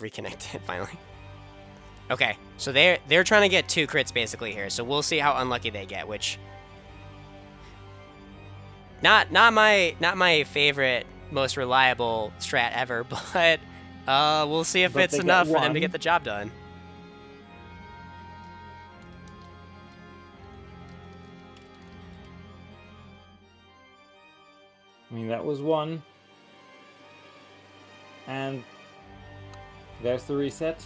I've reconnected finally. Okay, so they're trying to get 2 crits basically here, so we'll see how unlucky they get, which not my favorite, most reliable strat ever, but we'll see if it's enough for them to get the job done. I mean, that was 1. And there's the reset.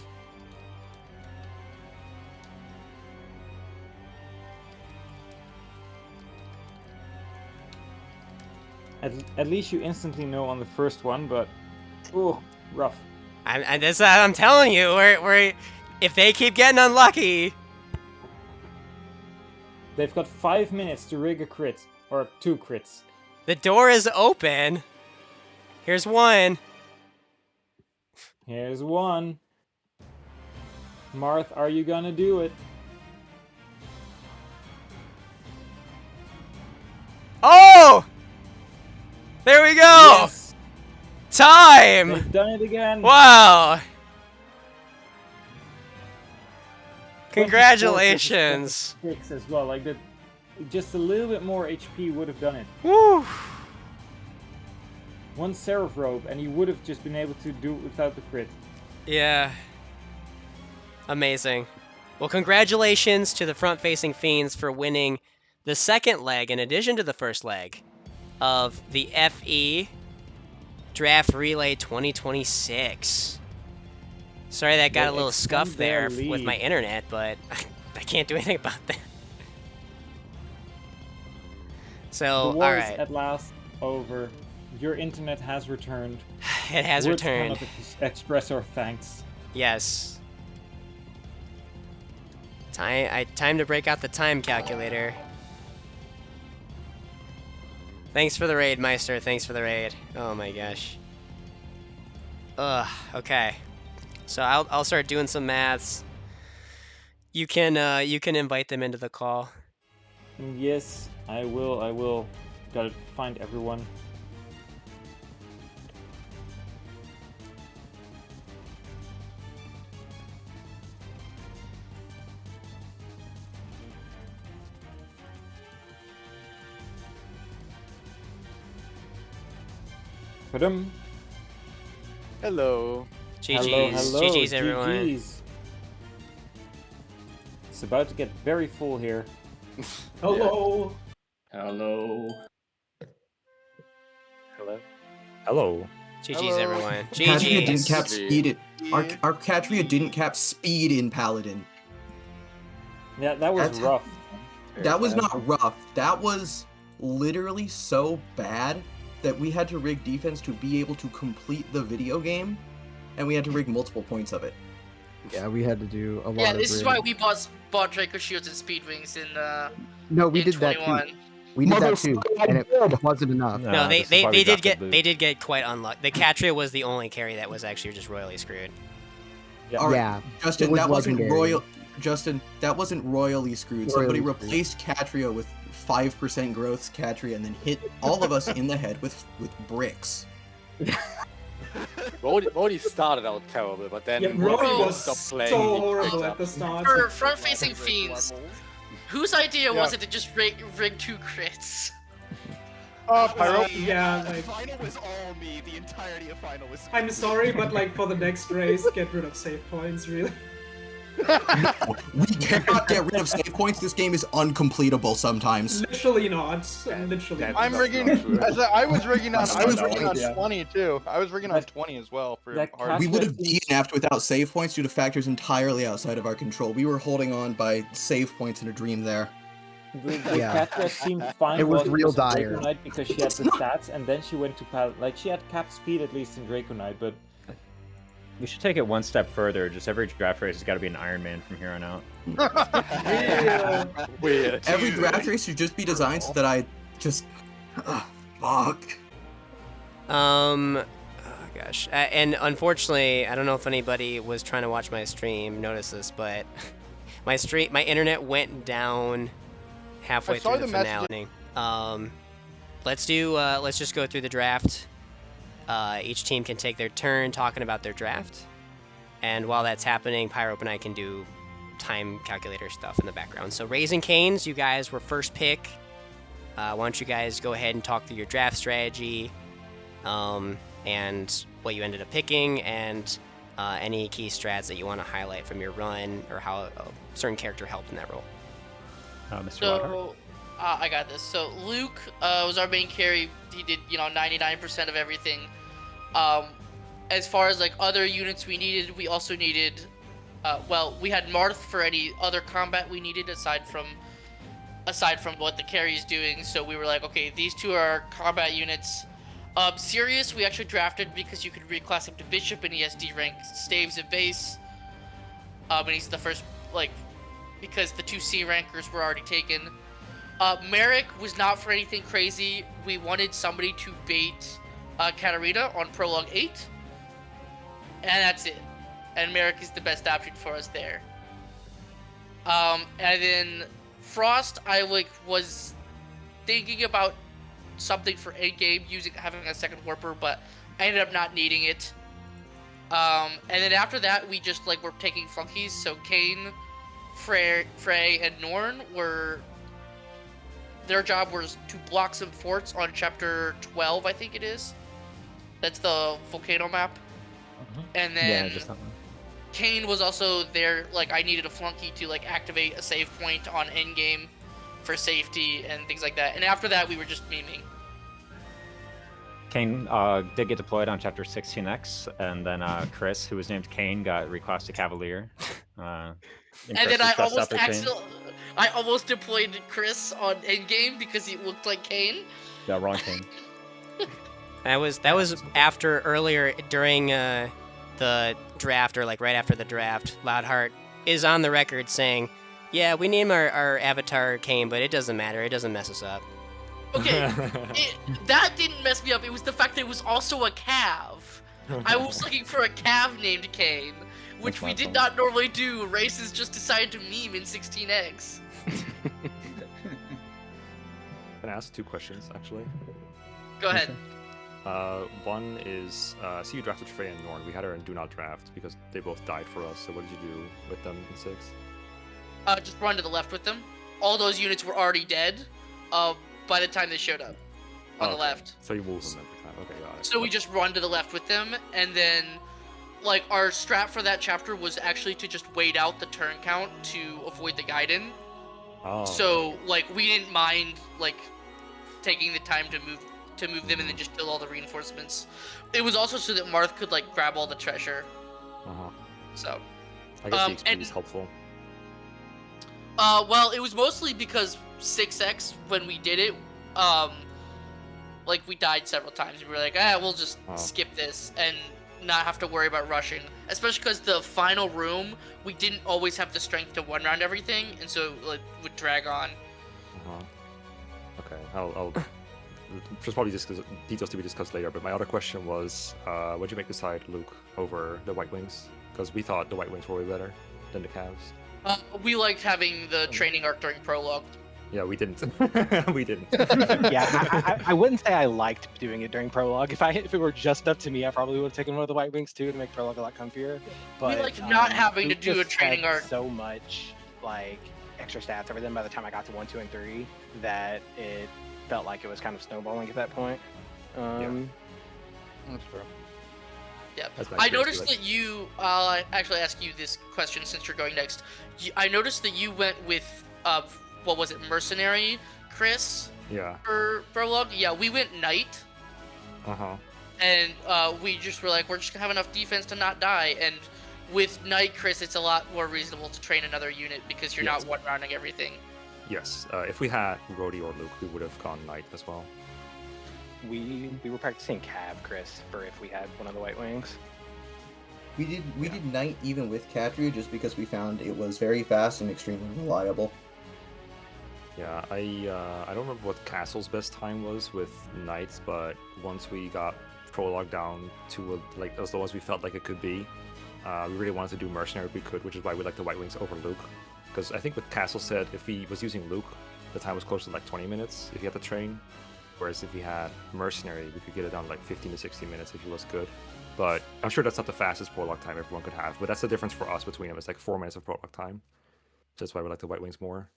At least you instantly know on the first one, but ooh, rough. I'm telling you, we're if they keep getting unlucky, they've got 5 minutes to rig a crit or 2 crits. The door is open. Here's 1. Here's 1. Marth, are you gonna do it? Oh! There we go! Yes! Time! They've done it again! Wow! Congratulations! 6 as well, like that. Just a little bit more HP would have done it. Woo! 1 Seraph Robe, and you would have just been able to do it without the crit. Yeah. Amazing. Well, congratulations to the front-facing Fiends for winning the second leg, in addition to the first leg, of the FE Draft Relay 2026. Sorry that got a little scuff there with my internet, but I can't do anything about that. So, the war alright. is at last over. Your internet has returned. It has returned. Cannot express our thanks. Yes. Time to break out the time calculator. Thanks for the raid, Meister. Thanks for the raid. Oh my gosh. Ugh. Okay. So I'll start doing some maths. You can invite them into the call. Yes, I will. I will. Gotta find everyone. Padum. Hello. GG's. Hello. GG's, everyone. GG's. It's about to get very full here. Hello. Hello. Hello. Hello. GG's, Hello. everyone. Katria didn't GG's. cap speed it. Our Katria didn't cap speed in Paladin. Yeah, that was That's- rough. That was not rough. That was literally so bad that we had to rig defense to be able to complete the video game, and we had to rig multiple points of it. Yeah, we had to do a lot Yeah, of this is rigging. why we bought Draco Shields and Speed Wings in No, we in did that 21. too. We did that too, and it wasn't enough. No, this is why we got the boot. they did get quite unlucky. The Katria was the only carry that was actually just royally screwed. Yeah. All right, Yeah, Justin, it was that wasn't legendary. royal. Justin, that wasn't royally screwed. Somebody Royally screwed. replaced Katria with 5% growth Katria, and then hit all of us in the head with bricks. Rody started out terrible, but then Yeah, Rody was stopped playing. so he horrible picked at up the start. For front-facing Fiends, whose idea was Yeah. it to just rig 2 crits? Pyro. Yeah, like, Final was all me. The entirety of final was. I'm sorry, but like for the next race, get rid of save points, really. We cannot get rid of save points. This game is uncompletable sometimes. Literally not. Literally. That's not. I'm rigging- I was rigging on. I was No, rigging on yeah. 20 too. I was rigging on 20 as well for That hard. We would have DNF'd without save points due to factors entirely outside of our control. We were holding on by save points in a dream there. The Yeah. Katria seemed fine. It was while real she in dire. Draco Knight because she had the stats, and then she went to Paladin. Like she had capped speed at least in Draco Knight, but We should take it one step further. Just every draft race has got to be an Iron Man from here on out. Weird. Every draft race should just be designed so that I just... fuck. Oh gosh, and unfortunately, I don't know if anybody was trying to watch my stream notice this, but my internet went down halfway I saw through the the message- finale. Let's just go through the draft. Each team can take their turn talking about their draft. And while that's happening, Pyrope and I can do time calculator stuff in the background. So Raising Canes, you guys were first pick. Why don't you guys go ahead and talk through your draft strategy, and what you ended up picking, and any key strats that you want to highlight from your run, or how a certain character helped in that role. Mr. Rodhart? So, I got this. So Luke was our main carry. He did, 99% of everything. As far as like other units we needed, we also needed, we had Marth for any other combat we needed aside from what the carry is doing. So we were like, okay, these two are our combat units. Sirius, we actually drafted because you could reclass him to Bishop and he has D rank staves and base. And he's the first, because the 2 C rankers were already taken. Merrick was not for anything crazy. We wanted somebody to bait Katarina on Prologue 8. And that's it. And Merrick is the best option for us there. And then Frost, I was thinking about something for endgame, having a second warper, but I ended up not needing it. And then after that, we just were taking flunkies. So Kane, Frey, and Norn their job was to block some forts on chapter 12, I think it is. That's the volcano map. And then just that one. Kane was also there. I needed a flunky to activate a save point on endgame for safety and things like that. And after that, we were just memeing. Kane did get deployed on Chapter 16X, and then Chris, who was named Kane, got reclassed to Cavalier. And then I almost deployed Chris on endgame because he looked like Kane. Yeah, wrong Kane. That was after earlier during the draft, or right after the draft. Loudheart is on the record saying, "Yeah, we name our avatar Kane, but it doesn't matter. It doesn't mess us up." Okay, that didn't mess me up. It was the fact that it was also a Cav. I was looking for a Cav named Kane, which we did not normally do. Races just decided to meme in 16X. Can I ask 2 questions, actually? Go ahead. One is, see you drafted Frey and Norn. We had her in Do Not Draft because they both died for us, so what did you do with them in 6? Just run to the left with them. All those units were already dead by the time they showed up on the left. So you move them every time. Okay, got it. So we just run to the left with them, and then our strat for that chapter was actually to just wait out the turn count to avoid the Gaiden. Oh. So we didn't mind taking the time to move them and then just kill all the reinforcements. It was also so that Marth could grab all the treasure. So I guess the XP is helpful. Well, it was mostly because 6X, when we did it, we died several times. We were like, we'll just skip this and not have to worry about rushing. Especially because the final room, we didn't always have the strength to one round everything, and so it would drag on. Okay, I'll there's probably details to be discussed later, but my other question was, what'd you make decide Luke over the White Wings? Because we thought the White Wings were way better than the Cavs. We liked having the training arc during prologue. Yeah, we didn't. We didn't. Yeah, I wouldn't say I liked doing it during prologue. If it were just up to me, I probably would have taken one of the White Wings too to make prologue a lot comfier. But we liked not having to Luke do a just training had arc. so much extra stats everything by the time I got to 1, 2, and 3 that it felt like it was kind of snowballing at that point. That's true. Yeah, That's my I experience noticed with it. that you. I'll actually ask you this question since you're going next. I noticed that you went with what was it, Mercenary, Chris? Yeah. For prologue. Yeah, we went Knight. And we just were like, we're just gonna have enough defense to not die. And with Knight, Chris, it's a lot more reasonable to train another unit because you're not one rounding everything. Yes. If we had Rhodey or Luke, we would have gone Knight as well. We were practicing Cav, Chris, for if we had one of the White Wings. We did Knight even with Katria just because we found it was very fast and extremely reliable. Yeah, I don't remember what Castle's best time was with Knights, but once we got Prologue down to as low as we felt like it could be, we really wanted to do Mercenary if we could, which is why we liked the White Wings over Luke. Because I think with Castle said if he was using Luke, the time was close to 20 minutes if he had to train. Whereas if he had Mercenary, we could get it down 15 to 16 minutes if he was good. But I'm sure that's not the fastest prologue time everyone could have. But that's the difference for us between them. It's like 4 minutes of prologue time. That's why we like the White Wings more.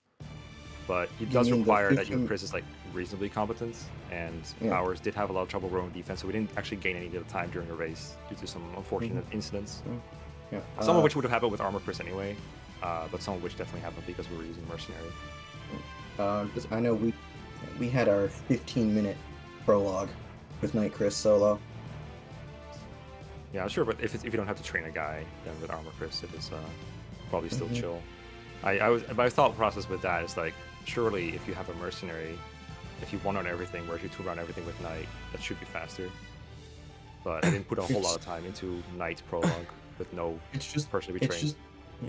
But it does mean the require that you 15 Chris is like reasonably competent, and Yeah. ours did have a lot of trouble rowing defense, so we didn't actually gain any of the time during the race due to some unfortunate incidents. Yeah. Some of which would have happened with Armor Chris anyway, but some of which definitely happened because we were using Mercenary. I know we had our 15-minute prologue with Night Chris solo. Yeah, sure, but if you don't have to train a guy, then with Armor Chris, it is probably still Mhm. chill. My thought process with that is like, surely if you have a mercenary, if you one on everything, whereas you two run everything with Knight, that should be faster. But I didn't put a whole lot of time into Knight prologue with no person to be trained.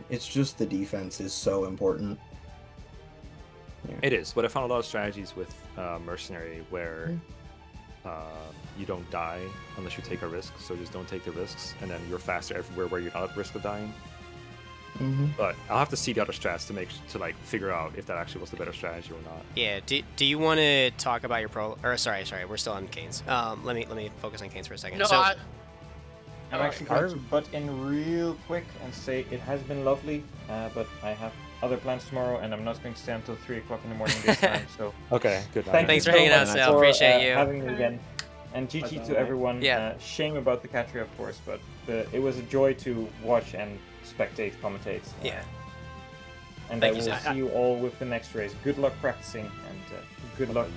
It's just the defense is so important. It is, but I found a lot of strategies with mercenary where you don't die unless you take a risk, so just don't take the risks, and then you're faster everywhere where you're not at risk of dying. But I'll have to see the other strats to figure out if that actually was the better strategy or not. Yeah. Do you want to talk about your pro? Or sorry, we're still on Canes. Let me focus on Canes for a second. No, so, I, I'm actually going to butt in real quick and say it has been lovely, but I have other plans tomorrow, and I'm not going to stay until 3 o'clock in the morning this time. So Okay, good. Thanks for hanging out, Sal. Appreciate you. having me again. And GG to everyone. Yeah. Shame about the catcher, of course, but it was a joy to watch and spectate, commentate. Yeah. And Thank I you, will Sal. see you all with the next race. Good luck practicing, and good luck.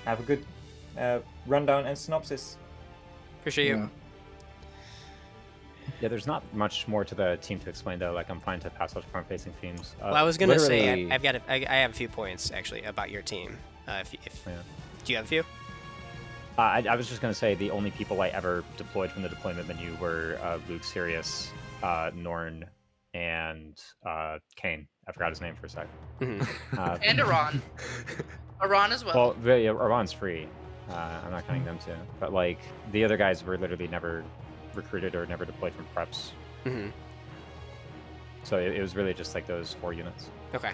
Have a good rundown and synopsis. Appreciate you. Yeah. Yeah, there's not much more to the team to explain though. Like I'm fine to pass out front-facing themes. Well, I was gonna say literally- I have a few points actually about your team. If Yeah. Do you have a few? I was just gonna say the only people I ever deployed from the deployment menu were Luke, Sirius, Norn, and Kane. I forgot his name for a sec. and Iran. Iran as well. Well, yeah, Iran's free. I'm not counting them too. But like the other guys were literally never recruited or never deployed from preps. So it was really just like those 4 units. Okay.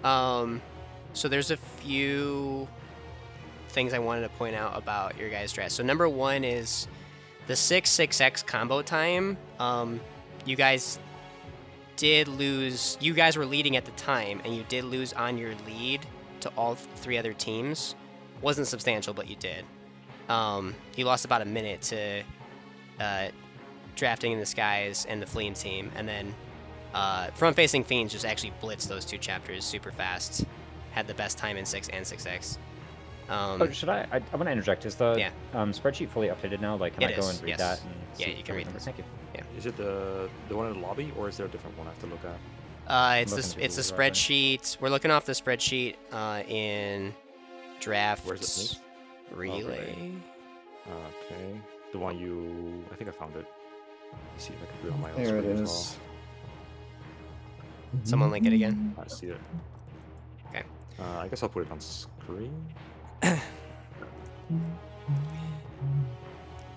So there's a few things I wanted to point out about your guys' dress. So number 1 is the 6-6x combo time. You guys did lose. You guys were leading at the time, and you did lose on your lead to all 3 other teams. Wasn't substantial, but you did. You lost about a minute to Drafting in the Skies and the Fleeing team, and then Front-Facing Fiends just actually blitzed those 2 chapters super fast. Had the best time in 6 and 6x. Should I want to interject. Is the spreadsheet fully updated now? Like, can I go and read that? And yeah, see you can read numbers? this. Thank you. Yeah. Is it the one in the lobby, or is there a different one I have to look at? It's a spreadsheet. We're looking off the spreadsheet in draft Where's it? relay. Okay. The one I think I found it. Let's see if I can do it on my own There it screen as is. Someone link it again. well. I see it. Okay. I guess I'll put it on screen.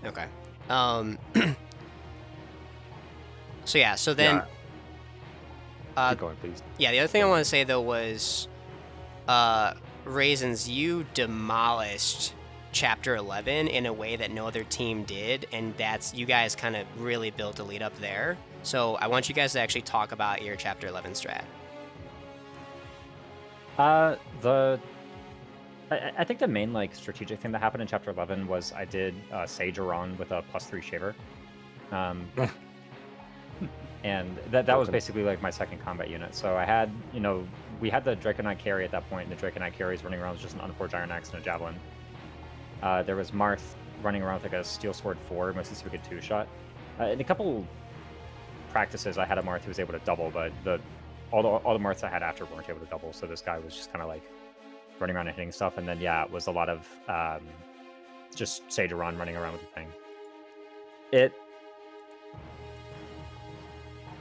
Okay. So yeah. So then. Keep going, please. Yeah. The other thing I want to say though was, Raisins, you demolished Chapter 11 in a way that no other team did, and you guys kind of really built a lead up there. So I want you guys to actually talk about your Chapter 11 strat. I think the main like strategic thing that happened in Chapter 11 was I did Sage Iran with a +3 shaver, and that was basically like my second combat unit. So I had we had the Draconite carry at that point, and the Draconite carry is running around with just an Unforged Iron Axe and a Javelin. There was Marth running around with like a Steel Sword 4, mostly so we could 2-shot. In a couple practices, I had a Marth who was able to double, but all the Marths I had after weren't able to double. So this guy was just kind of like running around and hitting stuff. And then it was a lot of just Sage Iran running around with the thing.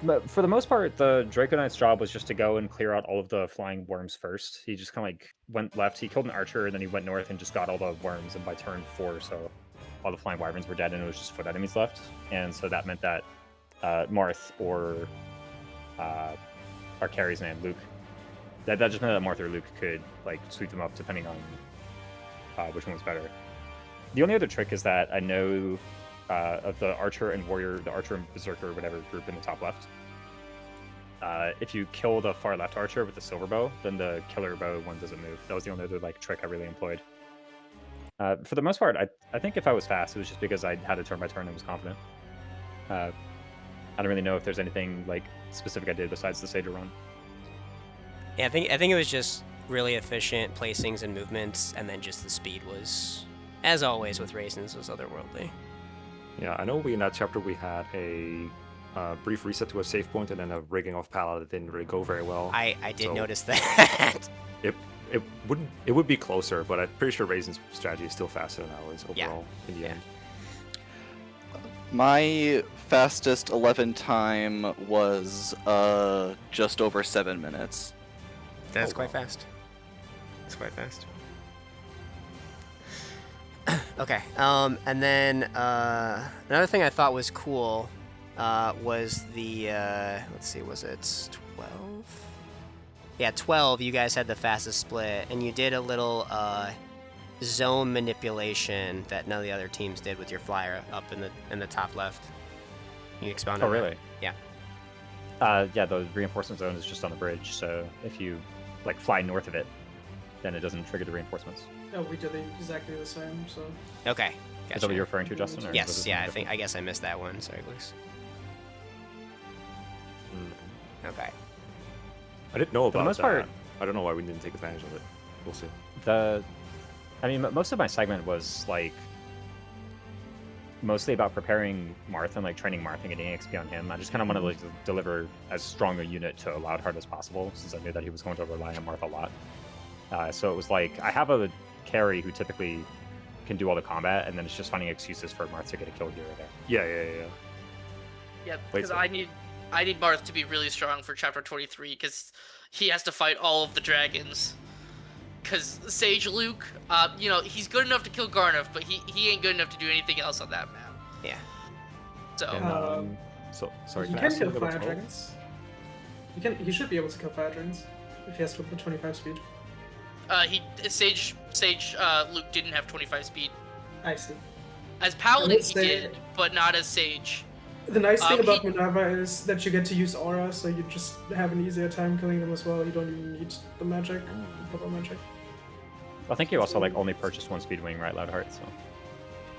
But for the most part, the Draconite's job was just to go and clear out all of the flying worms first. He just kind of like went left. He killed an archer, and then he went north and just got all the worms. And by turn 4, so all the flying wyverns were dead, and it was just foot enemies left. And so that meant that Marth or our carry's name, Luke, that just meant that Marth or Luke could like sweep them up depending on which one was better. The only other trick is that I know of the archer and warrior, the archer and berserker, whatever group in the top left. If you kill the far left archer with the silver bow, then the killer bow one doesn't move. That was the only other like trick I really employed. For the most part, I think if I was fast, it was just because I had to turn by turn and was confident. I don't really know if there's anything like specific I did besides the Sager run. Yeah, I think it was just really efficient placings and movements, and then just the speed was, as always with Raisins, was otherworldly. Yeah, I know in that chapter we had a brief reset to a save point and then a rigging of Pala that didn't really go very well. I did notice that. It would be closer, but I'm pretty sure Raisin's strategy is still faster than ours overall in the end. My fastest 11 time was just over 7 minutes. That's quite fast. That's quite fast. Okay. And then another thing I thought was cool was the let's see, was it 12? Yeah, 12. You guys had the fastest split, and you did a little zone manipulation that none of the other teams did with your flyer up in the top left. Can you expound on that? Oh, really? Yeah. Yeah, the reinforcement zone is just on the bridge, so if you like fly north of it, then it doesn't trigger the reinforcements. No, we did exactly the same. So. Okay. Is Gotcha. that what you're referring to, Justin? Or was Yes. it Yeah. something I guess I missed that one. Sorry, Luis. Okay. I didn't know For the about most that. part- I don't know why we didn't take advantage of it. We'll see. I mean, most of my segment was like mostly about preparing Marth and like training Marth and getting XP on him. I just kind of wanted to like, deliver as strong a unit to Loudheart as possible, since I knew that he was going to rely on Marth a lot. So it was like I have a carry who typically can do all the combat, and then it's just finding excuses for Marth to get a kill here or there. Yeah. Yeah, Wait, because so- I need Marth to be really strong for chapter 23, because he has to fight all of the dragons. Because Sage Luke, he's good enough to kill Garnov, but he ain't good enough to do anything else on that map. Yeah. So. And, sorry. He Can I can ask kill something about fire 12? dragons. He should be able to kill fire dragons if he has the 25 speed. Sage Luke didn't have 25 speed. I see. As Paladin, he say- did, but not as Sage. The nice thing about he- Minerva is that you get to use aura, so you just have an easier time killing them as well. You don't even need the magic, the proper magic. I think you also like only purchased one speed wing, right, Loudheart? So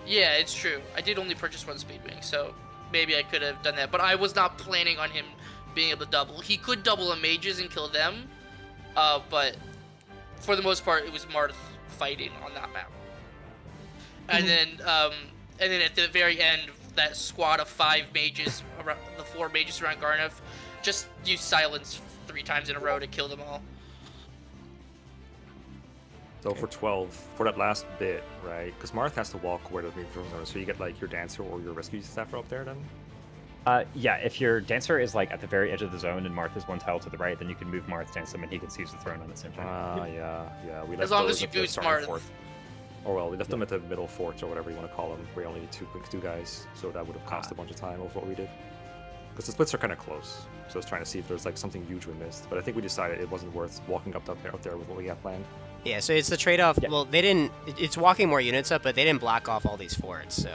Yeah, it's true. I did only purchase one speed wing, so maybe I could have done that. But I was not planning on him being able to double. He could double a mages and kill them, but for the most part, it was Marth fighting on that map. And then at the very end, that squad of 5 mages, around, the 4 mages around Garnov, just use silence 3 times in a row to kill them all. So for 12, for that last bit, right? Because Marth has to walk where the reinforcements are, so you get like your dancer or your rescue staff up there then? yeah, if your dancer is like at the very edge of the zone and Marth is 1 tile to the right, then you can move Marth, dance him, and he can seize the throne on the same time. Yeah. We As left long those as you at the boost starting Marth. fort. Or well, we left them at the middle fort or whatever you want to call them. We only need two guys, so that would have cost a bunch of time of what we did. Because the splits are kind of close, so I was trying to see if there's like something huge we missed. But I think we decided it wasn't worth walking up there with what we had planned. Yeah, so it's the trade-off. Yeah. Well, they didn't. It's walking more units up, but they didn't block off all these forts. So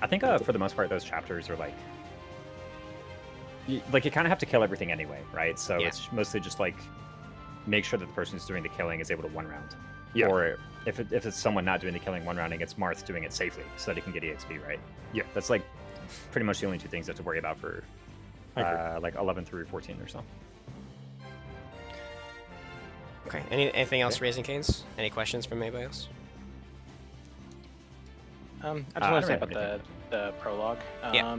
I think for the most part, those chapters are like you kind of have to kill everything anyway, right? So Yeah. it's mostly just like make sure that the person who's doing the killing is able to 1 round. Yeah. Or if it's someone not doing the killing 1 rounding, it's Marth doing it safely so that he can get EXP, right? Yeah. That's like pretty much the only 2 things you have to worry about for I agree. like 11 through 14 or so. okay. Anything else, Raising Canes? Any questions from anybody else? I just I want to say don't about have the prologue. Yeah.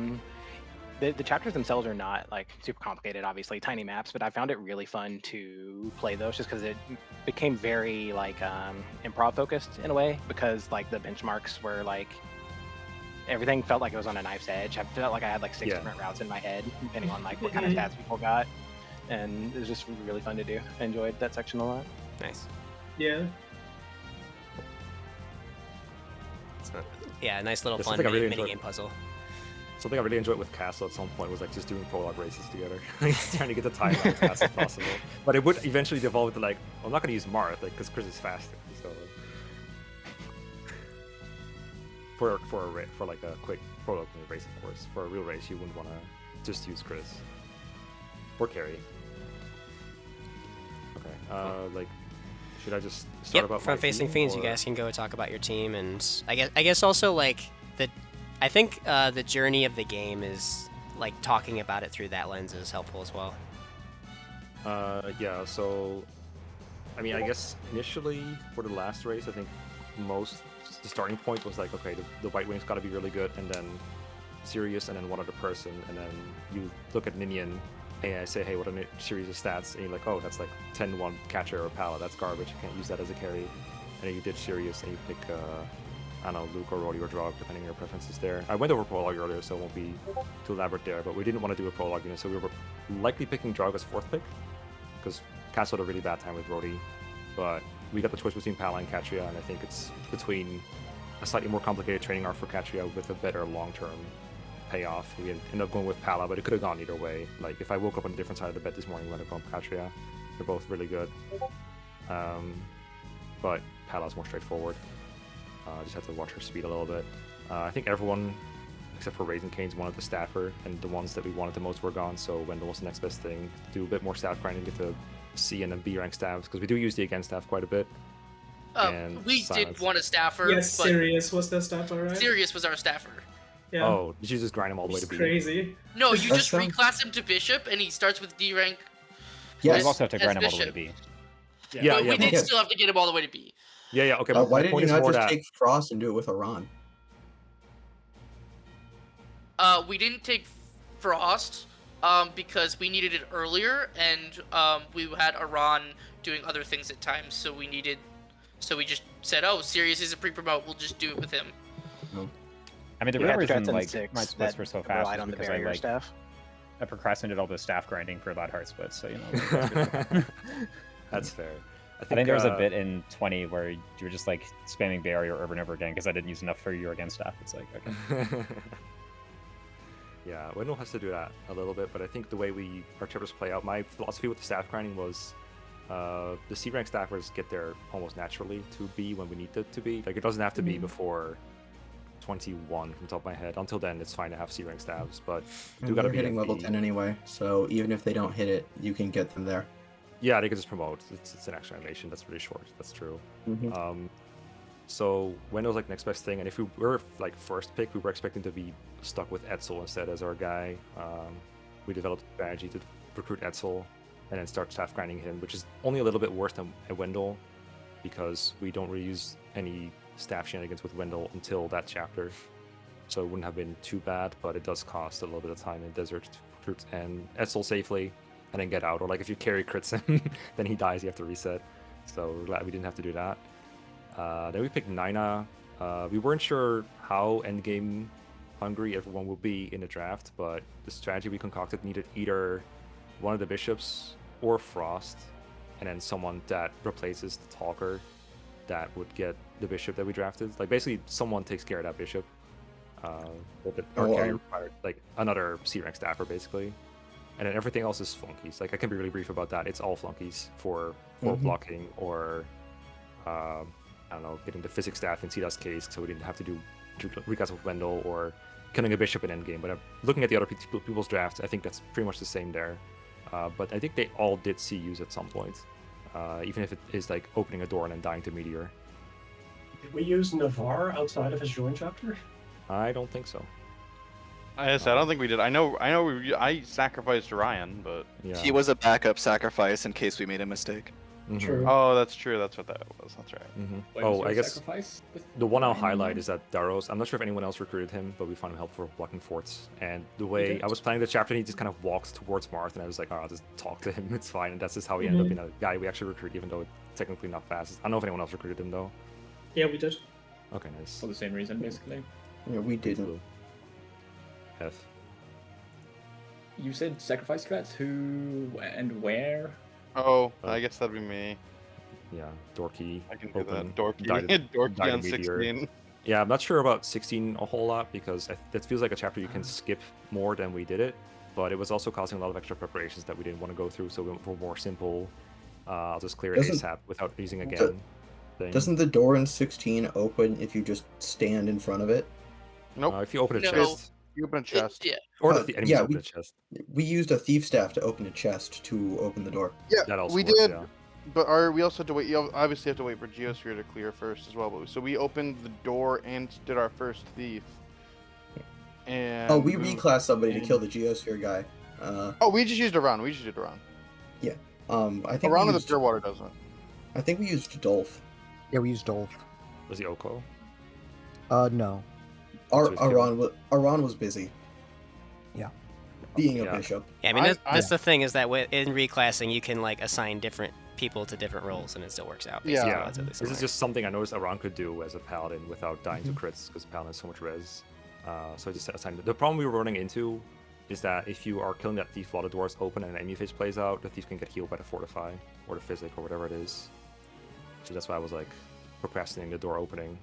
The chapters themselves are not like super complicated, obviously, tiny maps, but I found it really fun to play those just because it became very like improv focused in a way, because like the benchmarks were like everything felt like it was on a knife's edge. I felt like I had like 6 Yeah. different routes in my head, depending on like what kind of stats people got, and it was just really fun to do. I enjoyed that section a lot. Nice. Yeah. So, yeah, nice little There's fun something I really mini enjoyed. game puzzle. Something I really enjoyed with Castle at some point was like just doing prologue races together, just trying to get the time out as fast as possible. But it would eventually devolve to like, I'm not going to use Marth, like, because Chris is faster. So for like a quick prologue race, of course. For a real race, you wouldn't want to just use Chris or carry. Okay. Like, should I just start about front-facing my team, fiends? or... You guys can go talk about your team, and I guess also like I think the journey of the game is like talking about it through that lens is helpful as well. Yeah. So, I mean, I guess initially for the last race, I think the starting point was like, okay, the White Wing's got to be really good, and then Sirius, and then one other person, and then you look at Minion, and I say, hey, what are Sirius' stats? And you're like, oh, that's like 10-1 catcher or Pala, that's garbage, you can't use that as a carry. And then you did Sirius, and you pick, I don't know, Luke or Roddy or Drog, depending on your preferences there. I went over prologue earlier, so it won't be too elaborate there, but we didn't want to do a prologue unit, so we were likely picking Drog as 4th pick, because Castle had a really bad time with Roddy, but we got the choice between Pala and Katria, and I think it's between a slightly more complicated training arc for Katria with a better long-term payoff. We ended up going with Pala, but it could have gone either way. Like, if I woke up on a different side of the bed this morning, I would have gone Katria. They're both really good. But Pala's more straightforward. Just have to watch her speed a little bit. I think everyone, except for Raisin Cane's, wanted the Staffer, and the ones that we wanted the most were gone, so Wendell was the next best thing. Do a bit more staff grinding, get to C and then B rank staffs, because we do use the against staff quite a bit. We did want a staffer. Yes, but Sirius was the staffer, right? Sirius was our staffer. Yeah. Oh, did you just grind him all the way to B? Crazy. No, you just reclass him to Bishop, and he starts with D rank. Yeah, you also have to grind him all the way to B. Yeah, but we did still have to get him all the way to B. Yeah, okay. Why did you not just take Frost and do it with Aran? We didn't take Frost because we needed it earlier, and we had Aran doing other things at times, so we just said, oh, Sirius is a pre-promote, we'll just do it with him. I mean, the real reason like six my splits were so fast relied was on the because barrier I staff. I procrastinated all the staff grinding for Loud Heart splits, so you know. That's fair. I think there was a bit in 20 where you were just like spamming barrier over and over again because I didn't use enough for your against staff. It's like, okay. Yeah, Wendell has to do that a little bit, but I think the way our chapters play out, my philosophy with the staff grinding was the C rank staffers get there almost naturally to be when we need it to be. Like, it doesn't have to be before 21 from the top of my head. Until then, it's fine to have C rank staffs, but you gotta be hitting level 10 anyway, so even if they don't hit it, you can get them there. Yeah, they can just promote. It's an extra animation that's really short. That's true. So Wendell's like next best thing, and if we were like first pick, we were expecting to be stuck with Edsel instead as our guy. We developed a strategy to recruit Edsel and then start staff grinding him, which is only a little bit worse than Wendell because we don't really use any staff shenanigans with Wendell until that chapter. So it wouldn't have been too bad, but it does cost a little bit of time in Desert to recruit and Edsel safely and then get out. Or like if you carry crits him, then he dies, you have to reset. So we're glad we didn't have to do that. Then we picked Nina. We weren't sure how endgame hungry everyone will be in the draft, but the strategy we concocted needed either one of the bishops or Frost, and then someone that replaces the talker that would get the bishop that we drafted. Like basically someone takes care of that bishop. Our carry required like another C rank staffer basically. And then everything else is flunkies. Like I can be really brief about that. It's all flunkies for blocking or I don't know, getting the physics staff in Sida's case, so we didn't have to do recast with Wendell or killing a bishop in endgame. But looking at the other people's drafts, I think that's pretty much the same there. But I think they all did see use at some point, even if it is like opening a door and then dying to Meteor. Did we use Navarre outside of his join chapter? I don't think so. I don't think we did. I sacrificed Ryan, but yeah. He was a backup sacrifice in case we made a mistake. True. Oh, that's true. That's what that was. That's right. Oh, I guess the one I'll highlight is that Daros. I'm not sure if anyone else recruited him, but we found him helpful for blocking forts. And the way I was planning the chapter, he just kind of walks towards Marth, and I was like, oh, I'll just talk to him. It's fine. And that's just how he ended up being a guy we actually recruit, even though it's technically not fast. I don't know if anyone else recruited him though. Yeah, we did. Okay, nice. For the same reason, basically. Yeah, we didn't. F. You said sacrifice crats? Who and where? Oh, I guess that'd be me. Yeah, Dorky. I can do open, that. Dorky. Dorky Dorky on Meteor. 16. Yeah, I'm not sure about 16 a whole lot because that feels like a chapter you can skip more than we did it. But it was also causing a lot of extra preparations that we didn't want to go through, so we went for more simple. I'll just clear it ASAP without using again. thing. Doesn't the door in 16 open if you just stand in front of it? Nope. If you open a No. chest. You open a chest. Yeah. Or if the enemies yeah, open a chest. We used a thief staff to open a chest to open the door. Yeah, That also we works, did. yeah. But we also had to wait. You obviously have to wait for Geosphere to clear first as well. But so we opened the door and did our first thief. And Oh, we reclassed somebody to kill the Geosphere guy. Oh, we just used Aran. We just did Aran. Yeah. I think Aran we or the used, Clearwater doesn't. I think we used Dolph. Yeah, we used Dolph. Was he Oko? No. Aran was busy. Yeah. Being a bishop. Yeah, I mean that's the thing is that in reclassing you can like assign different people to different roles and it still works out. Basically, Yeah. relatively This is similar. just something I noticed Aran could do as a paladin without dying to crits because paladin has so much res. So I just assigned it. The problem we were running into is that if you are killing that thief while the door is open and an enemy phase plays out, the thief can get healed by the fortify or the physic or whatever it is. So that's why I was like procrastinating the door opening.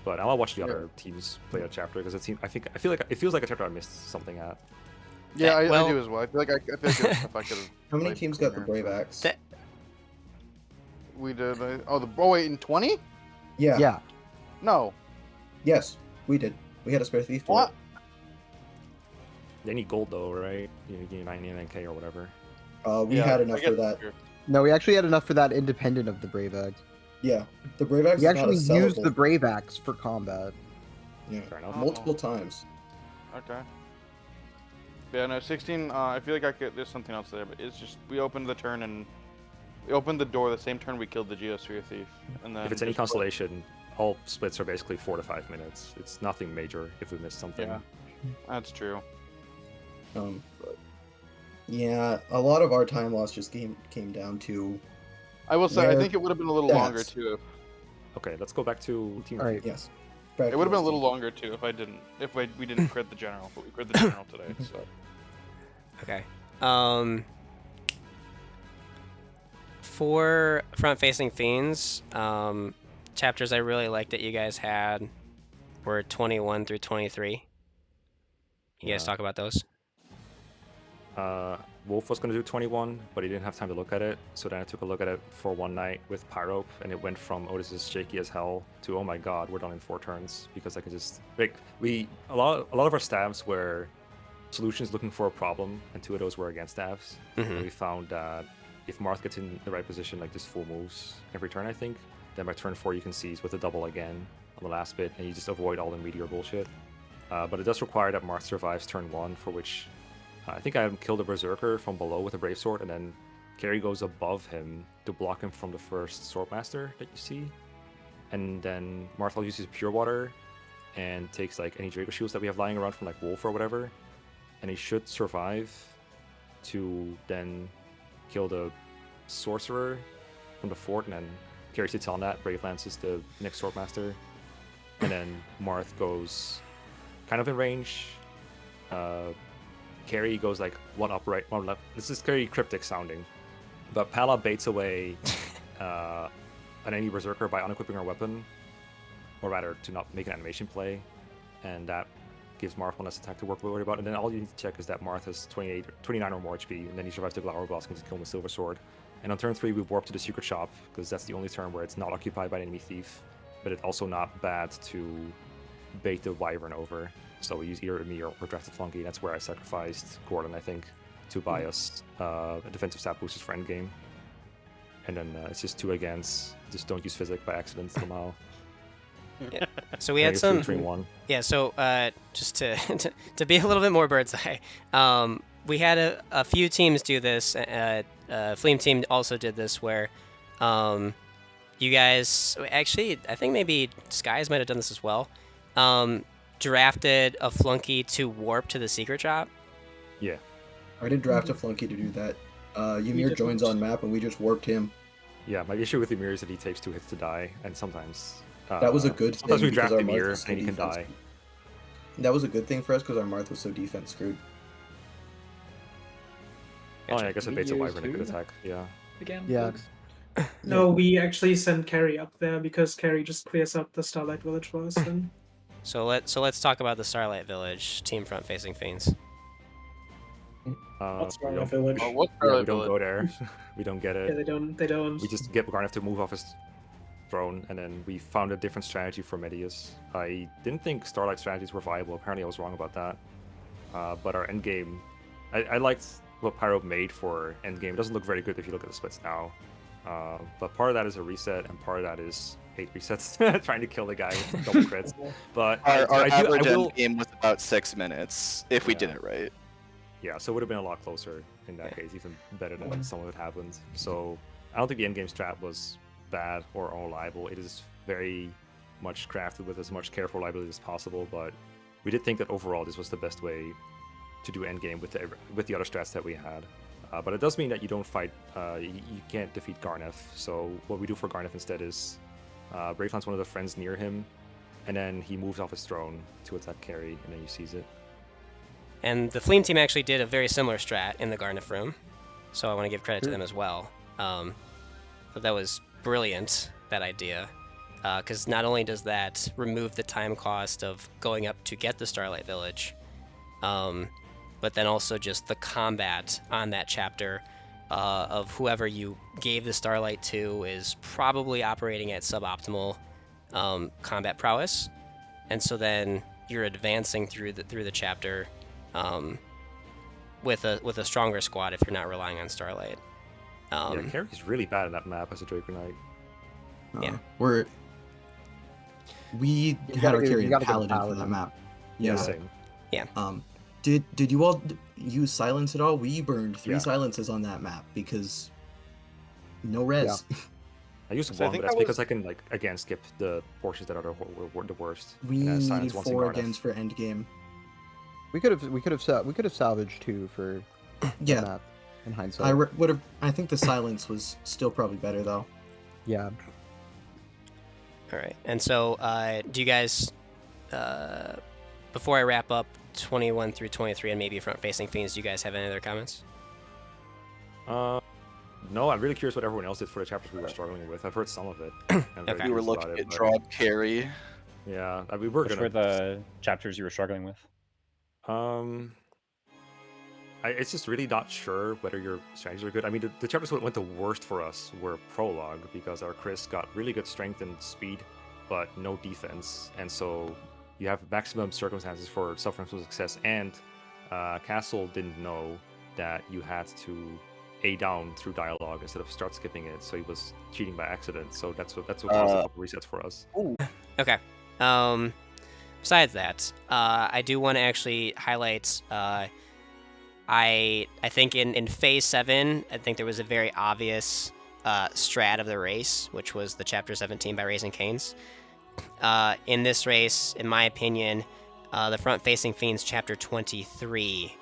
But I want to watch the other teams play a chapter because I feel like it feels like a chapter I missed something at. Yeah, I do as well. I feel like if I could have. How many teams got the Brave Axe? We did. Oh wait, in 20? Yeah. Yeah. No. Yes, we did. We had a spare thief for What? They need gold though, right? You need 99k or whatever. it. We had enough for that. No, we actually had enough for that independent of the Brave Axe. Yeah, the Brave Axe. We is not actually a used sellable- the Brave Axe for combat. Yeah, Fair enough. multiple times. Okay. Yeah, no, 16. I feel like there's something else there, but it's just we opened the turn and we opened the door the same turn we killed the Geosphere thief, and then If it's any just- constellation, all splits are basically 4 to 5 minutes. It's nothing major if we miss something. Yeah, that's true. But yeah, a lot of our time loss just came down to. I will say, I their think it would have been a little longer stats. too. Okay, let's go back to team. All right. Yes. It would have been a little longer too if we didn't crit the general, but we crit the general today. So. Okay. For front-facing fiends, chapters I really liked that you guys had were 21 through 23. You guys talk about those? Wolf was going to do 21, but he didn't have time to look at it. So then I took a look at it for one night with Pyrope, and it went from, oh, this is shaky as hell, to, oh my god, we're done in 4 turns. Because I could just... Like, a lot of our staffs were solutions looking for a problem, and 2 of those were against staffs. And we found that if Marth gets in the right position, like just full moves every turn, I think, then by turn 4 you can seize with a double again on the last bit, and you just avoid all the meteor bullshit. But it does require that Marth survives turn 1, for which... I think I killed a Berserker from below with a Brave Sword, and then Carrie goes above him to block him from the first Swordmaster that you see. And then Marthal uses Pure Water and takes like any Draco Shields that we have lying around from like Wolf or whatever. And he should survive to then kill the Sorcerer from the fort, and then Carrie sits on that, Brave lances the next Swordmaster. And then Marth goes kind of in range. Carrie goes like 1 up, right, 1 left. This is very cryptic sounding, but Pala baits away an enemy Berserker by unequipping her weapon, or rather to not make an animation play, and that gives Marth 1 less attack to worry about. And then all you need to check is that Marth has 29 or more HP, and then he survives the Glower Blast and can just kill him with Silver Sword. And on turn 3 we warp to the Secret Shop, because that's the only turn where it's not occupied by an enemy thief, but it's also not bad to bait the Wyvern over. So we use either me or Drafted Flunky. That's where I sacrificed Gordon, I think, to buy us defensive stat boosters for endgame. And then it's just 2 against. Just don't use Physic by accident somehow. Yeah. So we had some. Yeah. So just to be a little bit more bird's eye, we had a few teams do this. Fleam team also did this where, you guys actually I think maybe Skies might have done this as well. Drafted a Flunky to warp to the Secret Shop. Yeah. I did draft a Flunky to do that. Ymir joins on map and we just warped him. Yeah, my issue with Ymir is that he takes 2 hits to die, and sometimes... that was a good thing. Sometimes we draft our Ymir Marth and he can die. That was a good thing for us because our Marth was so defense screwed. Oh yeah, I guess it baits a Wyvern a good attack, yeah. Again? Yeah. No, we actually send Carrie up there because Carrie just clears up the Starlight Village for us then. So let's talk about the Starlight Village team front facing fiends. What's We Starlight don't- Village? Oh, what's we Starlight don't go Village? there. We don't get Yeah, it. they don't. We just get Garnet to move off his throne, and then we found a different strategy for Medius. I didn't think Starlight strategies were viable. Apparently, I was wrong about that. But our endgame, I liked what Pyro made for endgame. It doesn't look very good if you look at the splits now. But part of that is a reset, and part of that is 8 resets, trying to kill the guy with double crits. But our average will... endgame was about 6 minutes if we did it right. Yeah, so it would have been a lot closer in that case, even better than some of it happened. So I don't think the endgame strat was bad or unreliable. It is very much crafted with as much careful reliability as possible, but we did think that overall this was the best way to do endgame with the other strats that we had. But it does mean that you don't fight, you can't defeat Garneth. So what we do for Garneth instead is Braveland's one of the friends near him, and then he moves off his throne to attack carry, and then you seize it. And the Fleam team actually did a very similar strat in the Garneth room, so I want to give credit to them as well. But that was brilliant, that idea, because not only does that remove the time cost of going up to get the Starlight Village, but then also just the combat on that chapter of whoever you gave the Starlight to is probably operating at suboptimal combat prowess, and so then you're advancing through the chapter with a stronger squad if you're not relying on Starlight. Yeah, carry's really bad in that map as a Draco Knight. Yeah, we had our carry and paladin for that map. Yeah, same. Yeah. Did you all use silence at all? We burned 3 Yeah. silences on that map because no res. Yeah. I used So I one, think but that's that because I can again skip the portions that are the worst. We and needed silence once in 4 Garneth. against for endgame. We could have salvaged 2 for Yeah. that in hindsight. I think the silence was still probably better though. Yeah. All right, and so do you guys, before I wrap up 21 through 23 and maybe front-facing fiends, do you guys have any other comments? No, I'm really curious what everyone else did for the chapters we were struggling with. I've heard some of it. I'm very We were curious looking about at it, but- drop carry. Yeah, we were Which gonna. were the chapters you were struggling with? It's just really not sure whether your strategies are good. I mean, the chapters that went the worst for us were prologue because our Chris got really good strength and speed, but no defense, and so you have maximum circumstances for self-referential success. And Castle didn't know that you had to A down through dialogue instead of start skipping it, so he was cheating by accident. So that's what caused a couple resets for us. Okay. Besides that, I do want to actually highlight. I think in Phase 7, I think there was a very obvious strat of the race, which was the Chapter 17 by Raising Canes. In this race, in my opinion, the front-facing fiends Chapter 23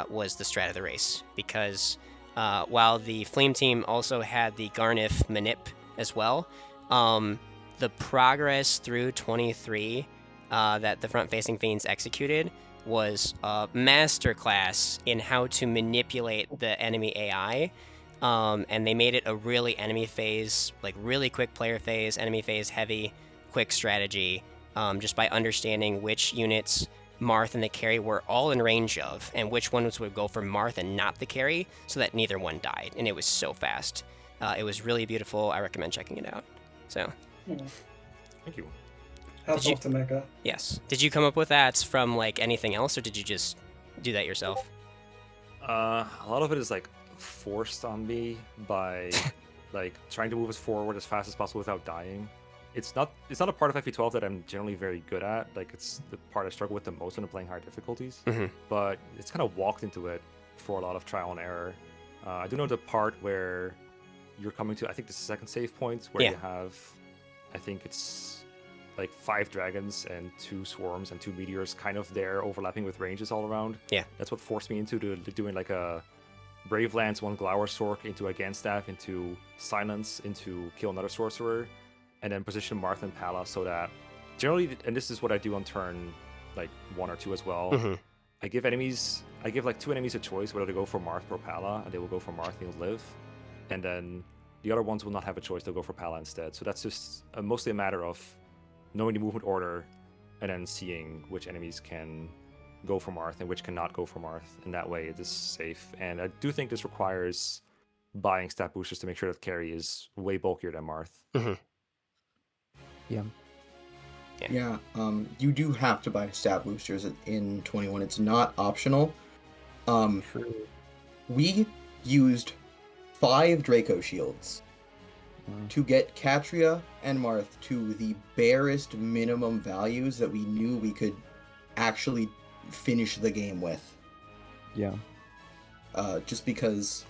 was the strat of the race, because while the Fleam team also had the Garneth manip as well, the progress through 23 that the front-facing fiends executed was a masterclass in how to manipulate the enemy AI, and they made it a really enemy phase, like really quick player phase, enemy phase heavy, quick strategy, just by understanding which units Marth and the carry were all in range of, and which ones would go for Marth and not the carry, so that neither one died, and it was so fast. It was really beautiful. I recommend checking it out. So, Thank you. Hats off to Mecca. Yes. Did you come up with that from like anything else, or did you just do that yourself? A lot of it is like forced on me by like trying to move us forward as fast as possible without dying. It's not a part of FE12 that I'm generally very good at. Like it's the part I struggle with the most when I'm playing higher difficulties. Mm-hmm. But it's kind of walked into it for a lot of trial and error. I do know the part where you're coming to, I think the second save point where you have, I think it's like 5 dragons and 2 swarms and 2 meteors kind of there overlapping with ranges all around. Yeah. That's what forced me into doing like a Brave Lance, 1 Glower Sork into a Ganstaff, into Silence, into kill another sorcerer, and then position Marth and Pala so that generally, and this is what I do on turn like 1 or 2 as well, I give like 2 enemies a choice whether to go for Marth or Pala, and they will go for Marth and you'll live. And then the other ones will not have a choice, they'll go for Pala instead. So that's just mostly a matter of knowing the movement order and then seeing which enemies can go for Marth and which cannot go for Marth. And that way it is safe. And I do think this requires buying stat boosters to make sure that carry is way bulkier than Marth. Yeah, you do have to buy stat boosters in 21. It's not optional. We used 5 Draco shields to get Katria and Marth to the barest minimum values that we knew we could actually finish the game with. Yeah. Just because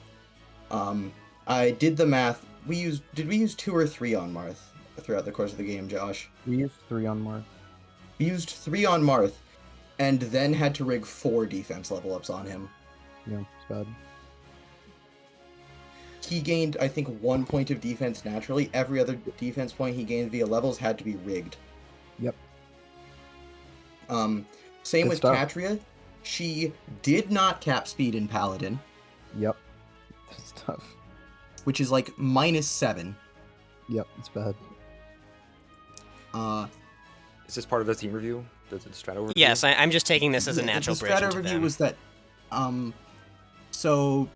I did the math. Did we use 2 or 3 on Marth throughout the course of the game, Josh? We used 3 on Marth. We used 3 on Marth, and then had to rig 4 defense level ups on him. Yeah, it's bad. He gained, I think, 1 point of defense naturally. Every other defense point he gained via levels had to be rigged. Yep. Same Good with stuff. Katria. She did not cap speed in Paladin. Yep. It's tough. Which is like -7. Yep, it's bad. Is this part of the team review? The strat overview? Yes, I'm just taking this as a natural the bridge strat into overview them. was that, so,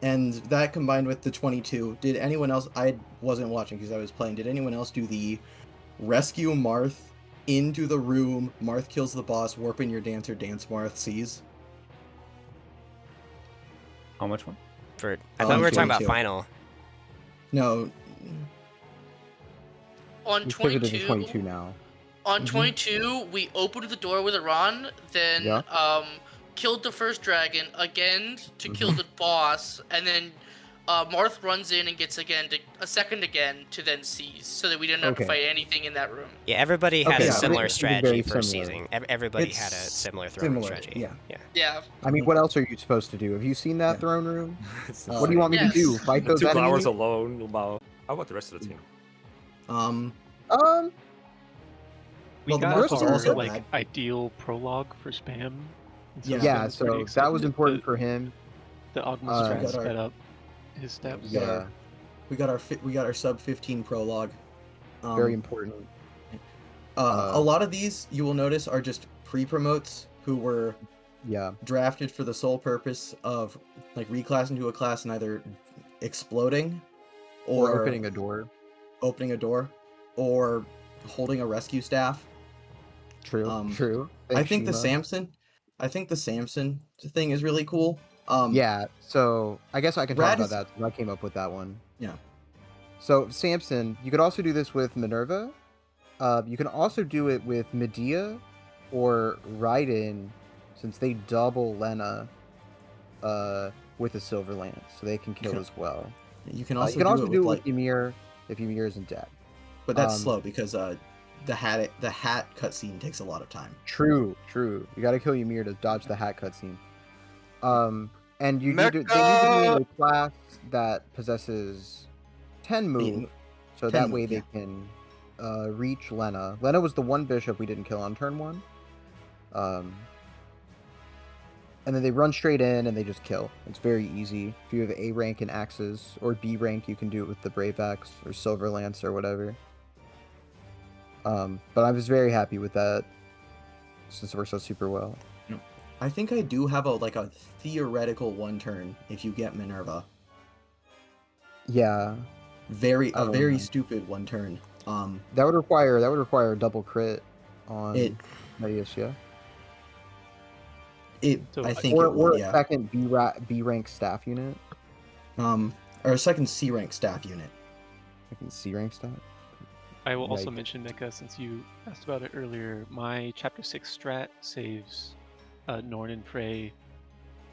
and that combined with the 22. Did anyone else? I wasn't watching because I was playing. Did anyone else do the rescue Marth into the room? Marth kills the boss. Warp in your dancer. Dance Marth sees. How much one? I thought we were talking about 22. final. No. On We pivoted to 22, 22 now. on 22, we opened the door with a Ron, then Yeah. killed the first dragon again to kill Mhm. the boss, and then Marth runs in and gets a second again to then seize, so that we didn't have to Okay. fight anything in that room. Yeah, everybody had Okay, a yeah, similar it's strategy very for similar. seizing. Everybody had a It's similar throwing similar, strategy. yeah. Yeah. I mean, what else are you supposed to do? Have you seen that throne room? It's What do you want me Yes. to do? Fight those 2 enemies? flowers alone. How about the rest of the team? We Well, the got Marth was our also like bad. ideal prologue for spam. And so Yeah. Spam Yeah, was pretty so excited. that was important for him. The Ogma Uh, strat got our- sped up his steps. Yeah, We got our sub 15 prologue. very important. A lot of these you will notice are just pre-promotes who were Yeah. drafted for the sole purpose of like reclassing to a class and either exploding Or opening a door. or holding a rescue staff. True. True. I think the Shima. Samson thing is really cool. Yeah, so I guess I can talk Rad about is- that. I came up with that one. Yeah. So Samson, you could also do this with Minerva. You can also do it with Medea or Raiden, since they double Lena with a Silver Lance, so they can kill as well. You can You also can do also it do with it with Ymir if Ymir isn't dead. but that's Um, slow because the hat cutscene takes a lot of time. True. You gotta kill Ymir to dodge the hat cutscene. And you need to, they need to be in a class that possesses 10 move, so 10 that move, way they yeah. can reach Lena. Lena was the one bishop we didn't kill on turn 1. And then they run straight in and they just kill. It's very easy. If you have A rank and axes, or B rank, you can do it with the Brave Axe or Silver Lance or whatever. But I was very happy with that, since it works out super well. I think I do have a theoretical one turn if you get Minerva. Yeah. Very know. stupid one turn. That would require a double crit on Medius, yeah. I think or it would, a yeah. second B rank staff unit. Or a second C rank staff unit. Second C rank staff. I will also Yikes. mention, Mika, since you asked about it earlier, my Chapter 6 strat saves Norn and Frey,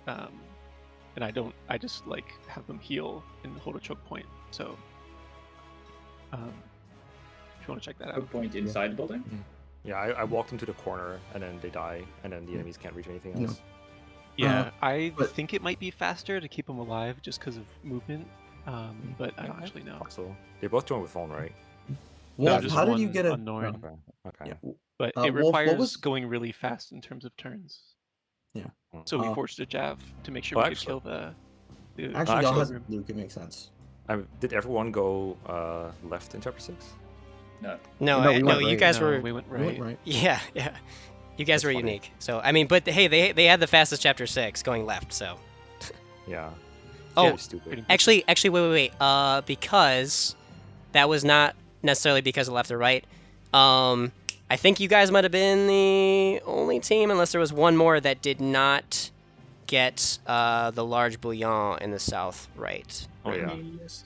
and I just like have them heal and hold a choke point. So, if you want to check that out. Choke point inside the building? Yeah, I walked them to the corner, and then they die, and then the enemies can't reach anything else. Yeah, I think it might be faster to keep them alive just because of movement, but I don't actually know. So they both joined with Phone, right? Wolf, just how did you one get a? on Norn. Okay. But Wolf, it what requires was- going really fast in terms of turns. Yeah. So we forced a Jav to make sure Well, we could kill the. Actually, y'all has room. Luke. It makes sense. Did everyone go left in Chapter 6? No, No, we went you right. guys No, were. we went We went right. right. Yeah. You guys That's were funny. unique. So I mean, but hey, they had the fastest Chapter 6 going left. So Yeah. Oh, Very stupid. actually, wait. Because that was not necessarily because of left or right. I think you guys might have been the only team, unless there was one more that did not get the large bouillon in the south right. Oh yeah. Yes.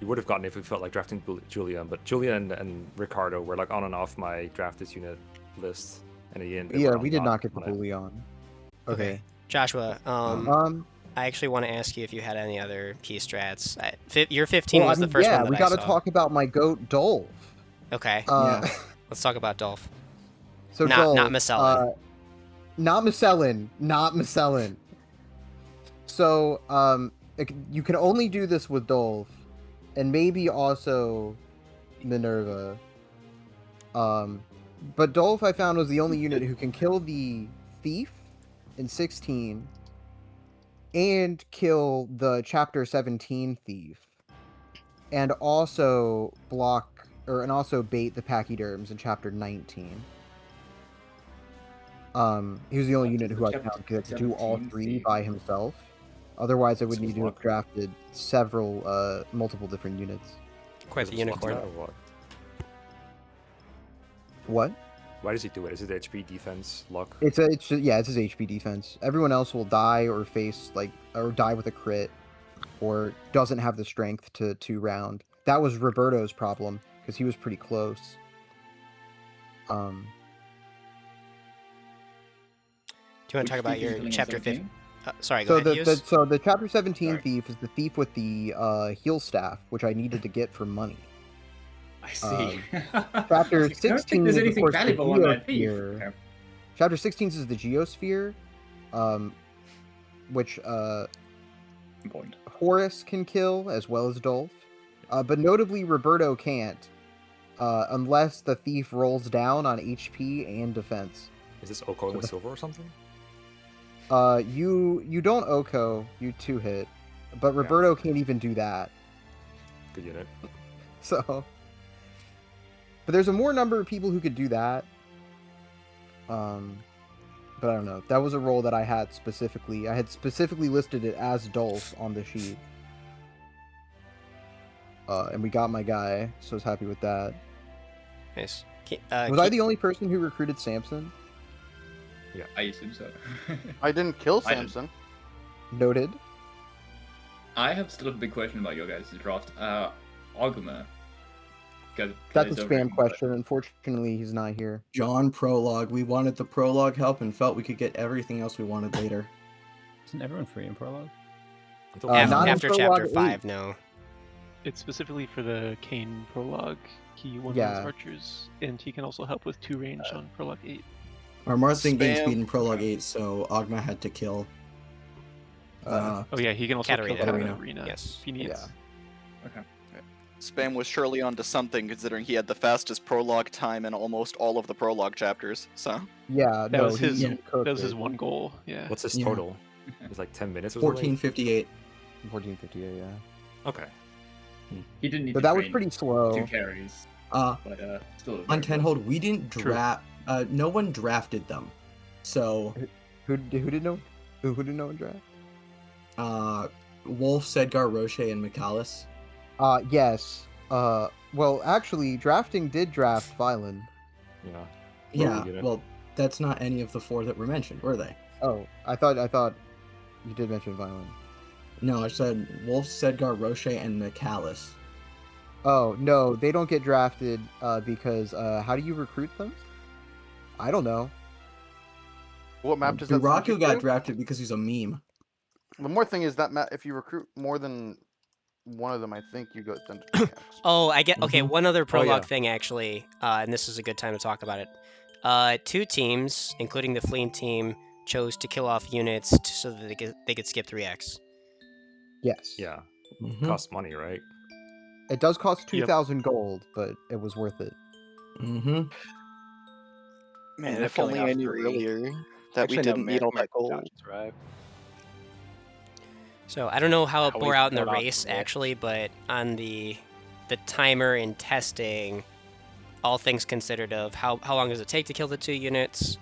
You would have gotten if we felt like drafting Julian, but Julian and Ricardo were like on and off my draft this unit list, and again, Yeah, we did not get the bullion. Okay. Joshua, I actually want to ask you if you had any other key strats. Your 15 well, was the first one that we I got to saw. talk about my goat Dolph. Okay. Yeah. Let's talk about Dolph. So not Dolph, Macellin. Not Macellin. So you can only do this with Dolph, and maybe also Minerva. But Dolph I found was the only unit who can kill the thief in 16 and kill the chapter 17 thief, and also also bait the pachyderms in chapter 19. He was the only unit who I found could do all three by himself. Otherwise, I would need to have drafted multiple different units. Quite the unicorn. What? Why does he do it? Is it HP, defense, luck? It's his HP defense. Everyone else will die or die with a crit, or doesn't have the strength to round. That was Roberto's problem because he was pretty close. Do you want to talk about your chapter 15? Sorry, go ahead. So the chapter 17 thief is the thief with the heal staff, which I needed to get for money. I see. Chapter I don't 16 think there's is, of anything course, valuable the on that thief. geosphere. Okay. Chapter 16 is the geosphere, which Important. Horus can kill as well as Dolph, but notably Roberto can't, unless the thief rolls down on HP and defense. Is this Oko with silver or something? You don't Oko, you 2-hit, but Roberto can't even do that. Good unit. So, but there's a more number of people who could do that. But I don't know. That was a role that I had specifically. I had specifically listed it as Dolph on the sheet. And we got my guy, so I was happy with that. Nice. Was I the only person who recruited Samson? Yeah, I assume so. I didn't kill Samson. Noted. I have still a big question about your guys' draft. Ogma. That's a spam question. Unfortunately, he's not here. John prologue. We wanted the prologue help and felt we could get everything else we wanted later. Isn't everyone free in prologue? Not after in chapter prologue 5, no. It's specifically for the Kane prologue. He won Yeah. those archers, and he can also help with 2 range on prologue 8. Our Mars didn't gain Spam. speed in prologue 8, so Ogma had to kill. Oh yeah, he can also kill Katarina. Arena Yes. if he needs. Yeah. Okay. Spam was surely onto something, considering he had the fastest prologue time in almost all of the prologue chapters. So Yeah, That was his. he cooked That was his it. one goal. Yeah. What's his Yeah. total? It's like 10 minutes or something? 1458. 1458, yeah. Okay. He didn't need But to that was train pretty slow. 2 carries. Uh, But still. on very Tenhold, we didn't True. draft. No one drafted them. So, Who didn't know? Who didn't know in draft? Wolf, Sedgar, Roche, and Michalis. Yes. Well, actually, drafting did draft Vylon. Yeah. Yeah, unit. well, that's not any of the 4 that were mentioned, were they? Oh, I thought you did mention Vylon. No, I said Wolf, Sedgar, Roche, and Michalis. Oh no, they don't get drafted because how do you recruit them? I don't know. What map does that send you Duraku got to? drafted because he's a meme. The more thing is that if you recruit more than one of them, I think you go sent to 3x. Oh, I get. Okay, Mhm. one other prologue yeah. thing actually, and this is a good time to talk about it. 2 teams, including the fleeing team, chose to kill off units so that they could skip 3x. Yes. Yeah. Mhm. Costs money, right? It does cost Yep. 2,000 gold, but it was worth it. Mm-hmm. man, Yeah, if killing only I off knew 3. earlier that we Actually, no, didn't need all that American gold. Dodgers arrived. So I don't know how it How bore we out in the got off race the list. actually, but on the timer in testing, all things considered of how long does it take to kill the 2 units,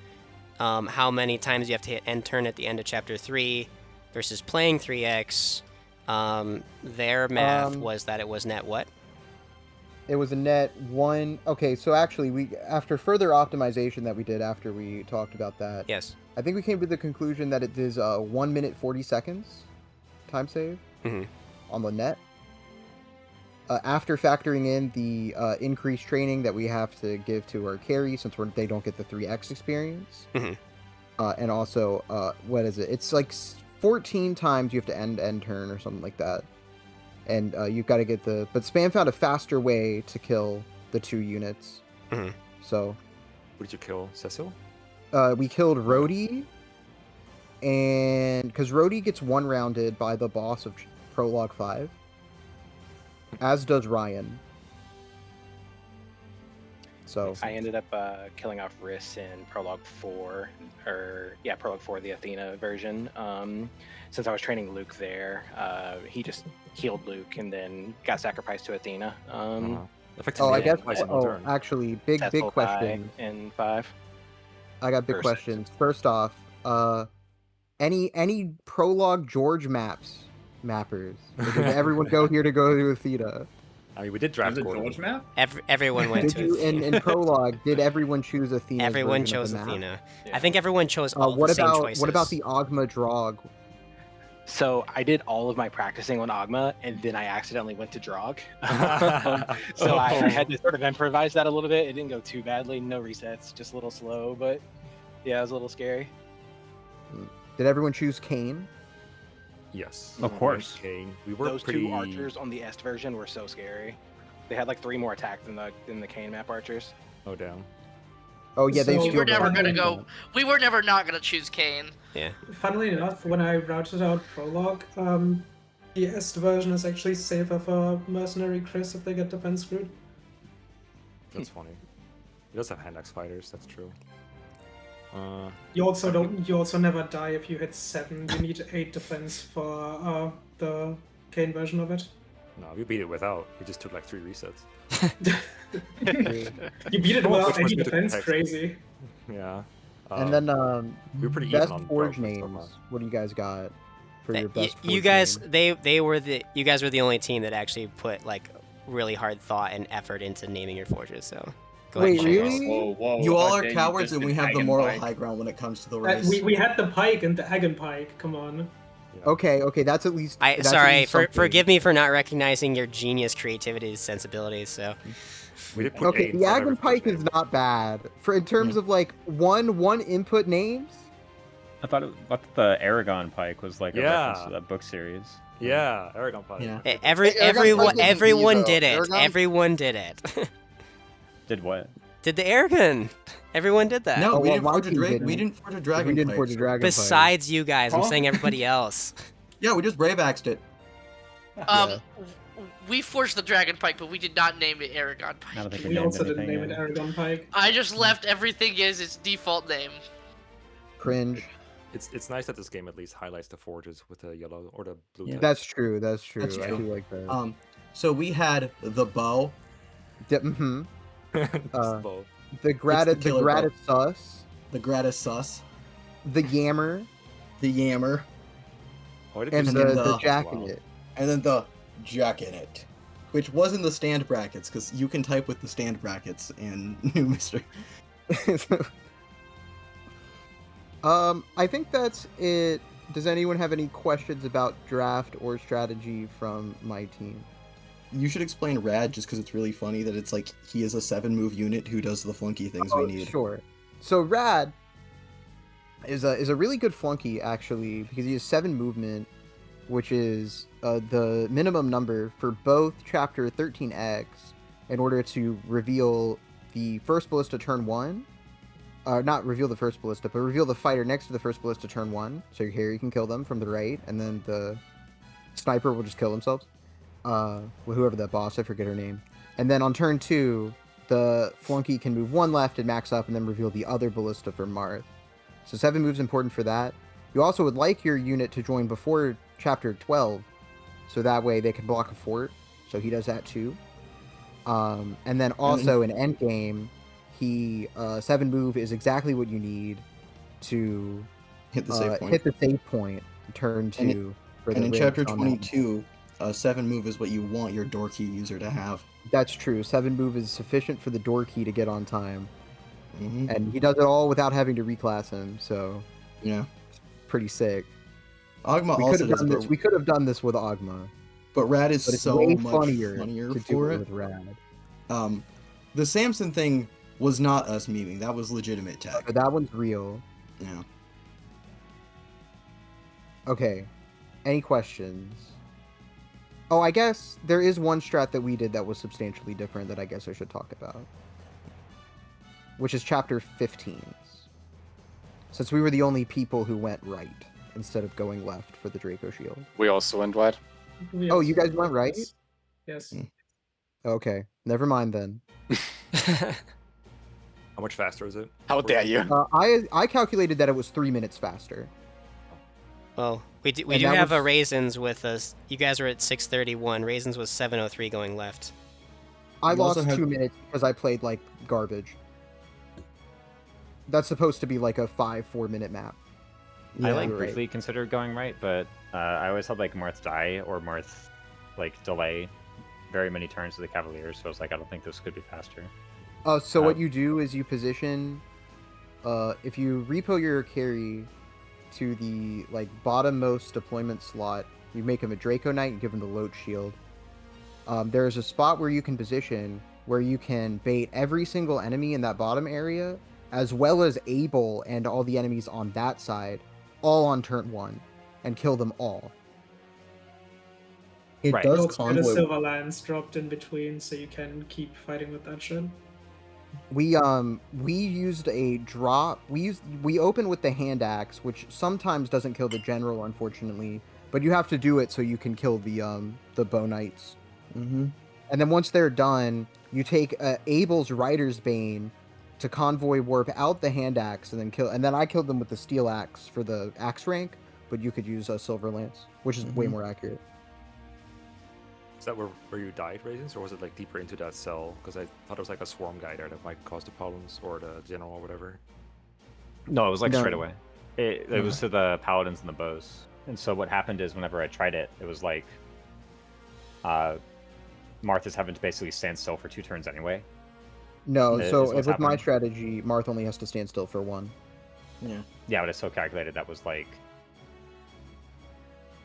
how many times you have to hit end turn at the end of chapter 3 versus playing 3x, their math was that it was net what? It was a net 1. Okay, so actually, we after further optimization that we did after we talked about that. Yes. I think we came to the conclusion that it is 1 minute 40 seconds time save on the net. After factoring in the increased training that we have to give to our carry since they don't get the 3x experience. And also, what is it? It's like 14 times you have to end turn or something like that. And you've got to get the... But Spam found a faster way to kill the 2 units. So... What did you kill? Cecil? We killed Rhodey. And... Because Rhodey gets 1-rounded by the boss of Prologue 5. As does Ryan. So I ended up killing off Riss in Prologue 4, Prologue 4, the Athena version. Since I was training Luke there, he just healed Luke and then got sacrificed to Athena. I guess. Actually, big question. In 5. I got big questions. First off, any Prologue George mappers? Or did everyone go here to go to Athena? I mean, we did draft the George map. Everyone went to Athena. In Prologue, did everyone choose Athena? Everyone chose Athena. Yeah. I think everyone chose all the same choices. What about the Ogma Drog? So I did all of my practicing on Ogma, and then I accidentally went to Drog. So I had to sort of improvise that a little bit. It didn't go too badly. No resets, just a little slow, but yeah, it was a little scary. Did everyone choose Kane? Yes. Of course. Kane. We were Those 2 archers on the Est version were so scary. They had like 3 more attack than the Kane map archers. Oh, damn. Oh yeah, they. We were never gonna go. We were never not gonna choose Kane. Yeah. Funnily enough, when I routed out Prologue, the Est version is actually safer for Mercenary Chris if they get defense screwed. That's funny. He does have hand axe fighters. That's true. You also never die if you hit 7. You need 8 defense for the Kane version of it. No, we beat it without. It just took like 3 resets. You beat it without any defense, crazy. Yeah. And then we were pretty best even on forge both names. What do you guys got for your best? You guys, you guys were the only team that actually put like really hard thought and effort into naming your forges. So. Wait, really? Whoa, you all are cowards, and we have the moral high ground when it comes to the race. We had the Pike and the Hagen Pike. Come on. Okay, that's at least. Forgive me for not recognizing your genius creativity sensibilities. So. Okay, the Hagen Pike is not bad in terms of like one input names. I thought the Aragon Pike was like a reference to that book series. Yeah, Aragon Pike. Yeah. Everyone did it. Everyone did it. Did what? Did the Aragon. Everyone did that. No, we didn't forge a dragon. We didn't forge a dragon. We didn't forge a dragon. Besides you guys, I'm saying everybody else. Yeah, we just brave axed it. We forged the Dragon Pike, but we did not name it Aragon Pike. We also didn't name it Aragon Pike. I just left everything as its default name. Cringe. It's nice that this game at least highlights the forges with the yellow or the blue. Yeah. That's true. That's true. That's true. I do like that. So we had the bow. The The gratis sus. The gratis sus. The yammer. The yammer. And the jack in it. And then the jack in it. Which was in the stand brackets, because you can type with the stand brackets in New Mystery. I think that's it. Does anyone have any questions about draft or strategy from my team? You should explain Rad, just because it's really funny that it's like he is a 7-move unit who does the flunky things we need. Sure. So Rad is a really good flunky, actually, because he has 7 movement, which is the minimum number for both Chapter 13X in order to reveal the first ballista turn 1. Not reveal the first ballista, but reveal the fighter next to the first ballista turn 1. So your carry can kill them from the right, and then the sniper will just kill themselves. Whoever that boss, I forget her name. And then on turn 2, the flunky can move 1 left and max up, and then reveal the other ballista for Marth. So 7 moves important for that. You also would like your unit to join before Chapter 12, so that way they can block a fort. So he does that too. And then also in endgame, he 7 move is exactly what you need to hit the save point. Hit the save point. Turn 2. And in Chapter 22, a 7 move is what you want your door key user to have. That's true. 7 move is sufficient for the door key to get on time. Mm-hmm. And he does it all without having to reclass him, so yeah, pretty sick. Agma we also could have done does, this. We could have done this with Agma, but Rad is but it's so way much funnier for to do it. it with Rad. The Samson thing was not us memeing. That was legitimate tech. But that one's real. Yeah. Okay. Any questions? Oh, I guess there is one strat that we did that was substantially different that I guess I should talk about. Which is chapter 15. Since we were the only people who went right instead of going left for the Draco Shield. We also went right. Oh, you guys went right? Yes. Okay. Never mind then. How much faster is it? How dare you? I calculated that it was 3 minutes faster. Well, we do And that have a was- Raisins with us. You guys were at 6:31. Raisins was 7:03 going left. I You also lost have- 2 minutes because I played like garbage. That's supposed to be like a 5-4 minute map. I Yeah, like you're right. briefly considered going right, but I always had like Marth die or Marth like delay very many turns to the Cavaliers, so I was like, I don't think this could be faster. So what you do is you position, if you repo your carry to the like bottommost deployment slot, you make him a Draco Knight, you give him the Loach Shield. There's a spot where you can position where you can bait every single enemy in that bottom area, as well as Abel and all the enemies on that side, all on turn 1, and kill them all. It Right. does You also get a convoy. silver lance dropped in between, so you can keep fighting with that shit. We used a drop. We open with the hand axe, which sometimes doesn't kill the general, unfortunately, but you have to do it so you can kill the bow knights. Mm-hmm. And then once they're done, you take Abel's Rider's Bane to convoy warp out the hand axe and then kill. And then I killed them with the steel axe for the axe rank, but you could use a silver lance, which is way more accurate. Is that where you died, Raisins, or was it like deeper into that cell? Because I thought it was like a swarm guy there that might cause the problems, or the general or whatever. No, it was like No. straight away. It was to the paladins and the bows. And so what happened is whenever I tried it, it was like Martha's having to basically stand still for 2 turns anyway. No, Is so what's with my happening. strategy, Marth only has to stand still for 1. Yeah. Yeah, but it's so calculated that was like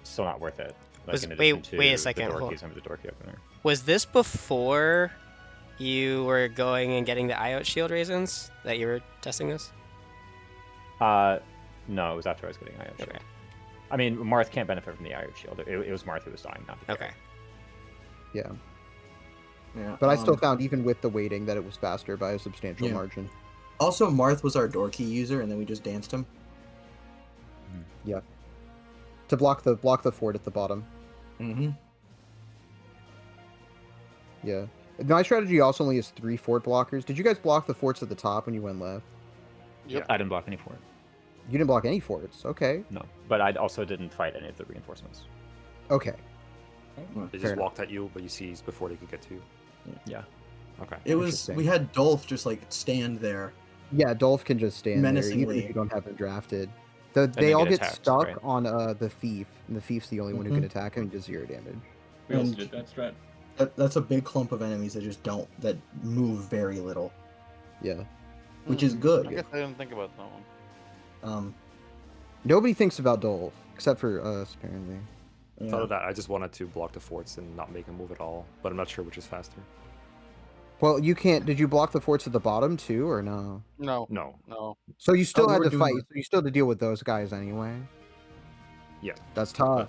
still not worth it. Like, Was- in wait- addition to wait a the second, door hold- keys and the door key opener. Was this before you were going and getting the IOT shield Raisins that you were testing this? No, it was after I was getting IO shield. Okay. I mean, Marth can't benefit from the IO shield. It was Marth who was dying, not the Okay. Yeah. Yeah. But I still found, even with the waiting, that it was faster by a substantial Yeah. margin. Also, Marth was our door key user, and then we just danced him. Yeah. To block the fort at the bottom. Mm-hmm. Yeah. My strategy also only has 3 fort blockers. Did you guys block the forts at the top when you went left? Yep. I didn't block any fort. You didn't block any forts. Okay. No, but I also didn't fight any of the reinforcements. Okay. They Fair just enough. walked at you, but you seized before they could get to you. Yeah. Okay. It was. Interesting. We had Dolph just like stand there. Yeah, Dolph can just stand there even Menacingly. if you don't have him drafted. then They all get get attacked, stuck right? on the thief, and the thief's the only one who can attack him and does 0 damage. We also And- did that strat. That's a big clump of enemies that move very little, Yeah. which is I good. guess I didn't think about that one. Nobody thinks about Dolph except for us, apparently. I thought of that. I just wanted to block the forts and not make them move at all, but I'm not sure which is faster. Well, you can't. Did you block the forts at the bottom too, or no? No. No. No. So you still we had were to doing fight. the- So you still had to deal with those guys anyway. Yeah. That's tough.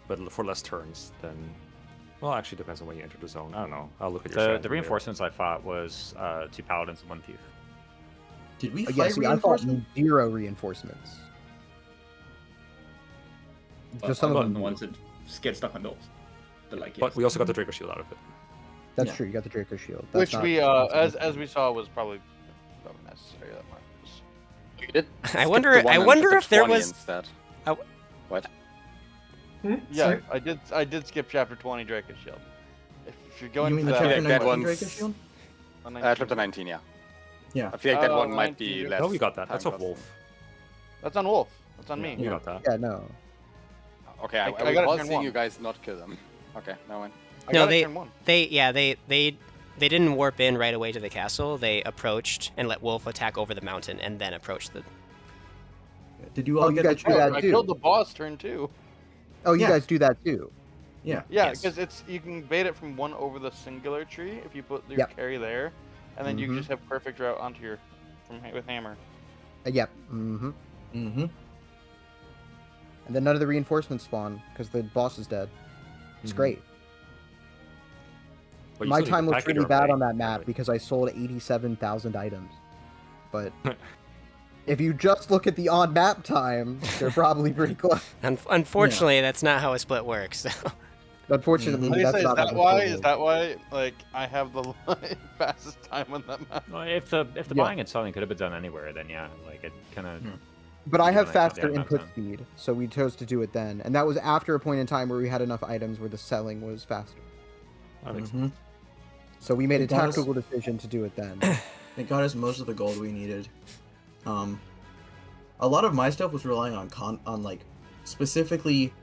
But for less turns, then. Well, actually depends on when you enter the zone. I don't know. I'll look at your The strategy later. reinforcements I fought was 2 paladins and 1 thief. Did we Yeah, fight see, I fought reinforcement? 0 reinforcements. But Just some I'm of one them. the ones that get stuck on those. But like, But yes. we also got the Draco Shield out of it. That's Yeah. true. You got the Draco Shield. That's Which not- we, that's as we saw, was probably necessary. That much. You did I skip wonder. the I 100 wonder to if there 20 was. Instead. I- What? Yeah, Sorry? I did skip chapter 20 Draco Shield. If you're going You mean for the that, chapter Yeah, that 19 one's- Draco Shield? Chapter 19, yeah. Yeah. I feel like that Oh, one might 19. be less. No, we got that. That's time off Wolf. that's on Wolf. That's on me. You got that. Yeah, no. Okay, I I gotta recall turn seeing one. you guys not kill them. Okay, no one. No, they didn't warp in right away to the castle. They approached and let Wolf attack over the mountain, and then approached the. Did you all you get guys the do that I too? killed the boss turn 2. Oh, you Yeah. guys do that too. Yeah. Yeah, Yes. because you can bait it from one over the singular tree if you put your Yep. carry there, and then you Mhm. just have perfect route onto your with hammer. Yep. Mm-hmm. Mm-hmm. And then none of the reinforcements spawn because the boss is dead. It's Mhm. great. But you My still need time to was pack it pretty your bad way, on that map really. because I sold 87,000 items. But if you just look at the on-map time, they're probably pretty close. Unfortunately, that's not how a split works. So. Unfortunately, Like I that's say, not is how that the why? split Is works. that why? Like I have the fastest time on that map. Well, if the Yeah. buying and selling could have been done anywhere, then yeah, like it kind of. But I have when I count the faster on-map input time. speed, so we chose to do it then. And that was after a point in time where we had enough items where the selling was faster. That makes Mhm. sense. So we made a It got us- tactical decision to do it then. It got us most of the gold we needed. A lot of my stuff was relying on like specifically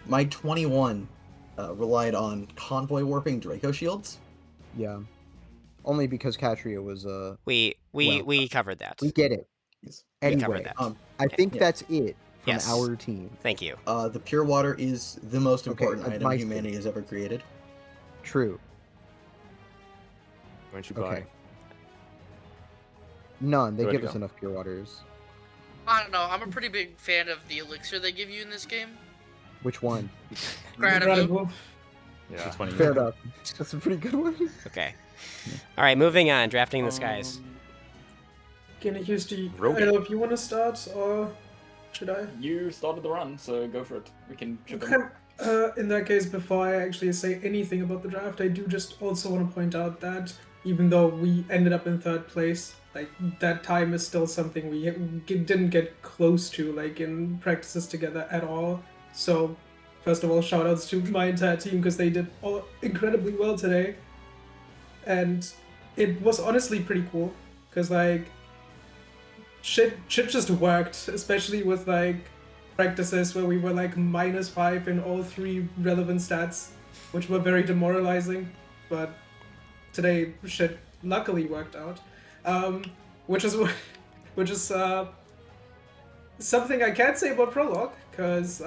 my 21 relied on convoy warping Draco shields. Yeah. Only because Katria was We well, covered that. we get it. Yes. We Anyway, covered that. I think Yeah. that's it from Yes. our team. Thank you. The pure water is the most Okay, important that's item my humanity statement. has ever created. True. Why don't you Okay. buy? None. They Ready give to us go. enough pure waters. I don't know. I'm a pretty big fan of the elixir they give you in this game. Which one? Granite. Yeah. That's funny. Fair enough. That's a pretty good one. Okay. All right, moving on. Drafting the skies. Can I use the? I Rogue. don't know if you want to start or should I? You started the run, so go for it. We can chip in. Okay. In that case, before I actually say anything about the draft, I do just also want to point out that even though we ended up in third place, like that time is still something we didn't get close to, like in practices together at all. So, first of all, shout outs to my entire team because they did all incredibly well today. And it was honestly pretty cool because like shit just worked, especially with like practices where we were like -5 in all 3 relevant stats, which were very demoralizing. But today shit luckily worked out, which is something I can't say about Prologue because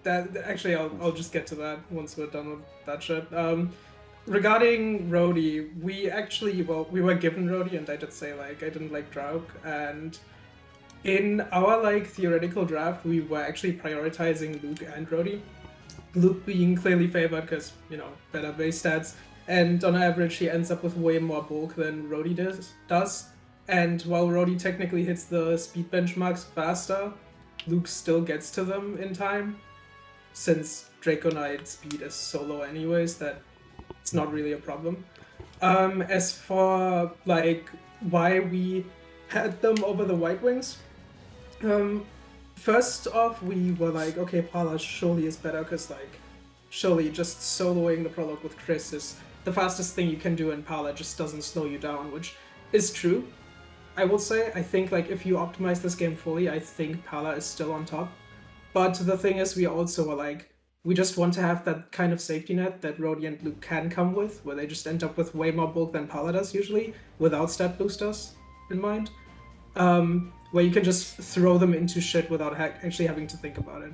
that actually I'll just get to that once we're done with that shit. Regarding Rhodey, we were given Rhodey, and I did say like I didn't like Draug, and in our like theoretical draft we were actually prioritizing Luke and Rhodey. Luke being clearly favored because better base stats, and on average he ends up with way more bulk than Rhodey does. And while Rhodey technically hits the speed benchmarks faster, Luke still gets to them in time, since Draconite speed is so low anyways that it's not really a problem. As for like why we had them over the White Wings, first off we were like, okay, Pala surely is better because like surely just soloing the Prologue with Chris is the fastest thing you can do, and Pala just doesn't slow you down, which is true. I will say, I think like if you optimize this game fully, I think Pala is still on top. But the thing is, we also are like, we just want to have that kind of safety net that Rhodey and Luke can come with, where they just end up with way more bulk than Pala does usually, without stat boosters in mind. Where you can just throw them into shit without actually having to think about it.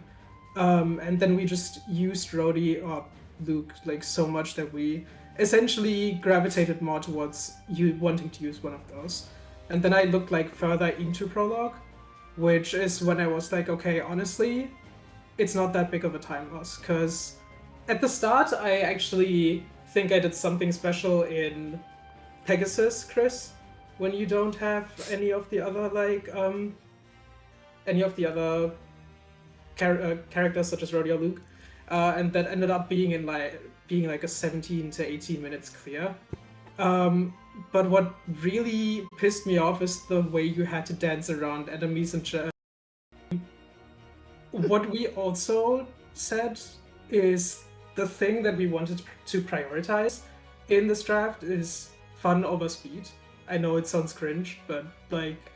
And then we just used Rhodey or Luke like so much that we essentially gravitated more towards you wanting to use one of those. And then I looked like further into Prologue, which is when I was like, okay, honestly, it's not that big of a time loss, because at the start I actually think I did something special in Pegasus, Chris, when you don't have any of the other like characters such as Rhodey or Luke, and that ended up being like a 17 to 18 minutes clear. But what really pissed me off is the way you had to dance around enemies and what we also said is the thing that we wanted to prioritize in this draft is fun over speed. I know it sounds cringe, but like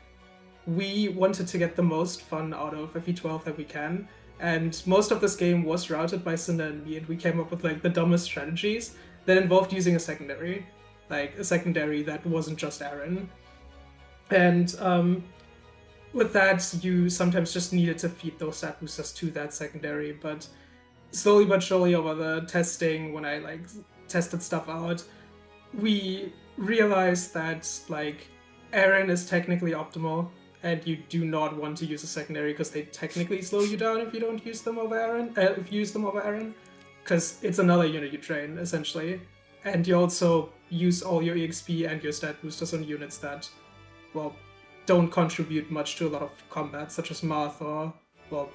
we wanted to get the most fun out of FE12 that we can, and most of this game was routed by Cinder and me, and we came up with like the dumbest strategies that involved using a secondary that wasn't just Aaron. And with that, you sometimes just needed to feed those stat boosters to that secondary, but slowly but surely over the testing, when I like tested stuff out, we realized that like Aaron is technically optimal, and you do not want to use a secondary because they technically slow you down if you don't use them over Aaron. If you use them over Aaron, because it's another unit you train essentially, and you also use all your EXP and your stat boosters on units that, well, don't contribute much to a lot of combat, such as Marth or, well,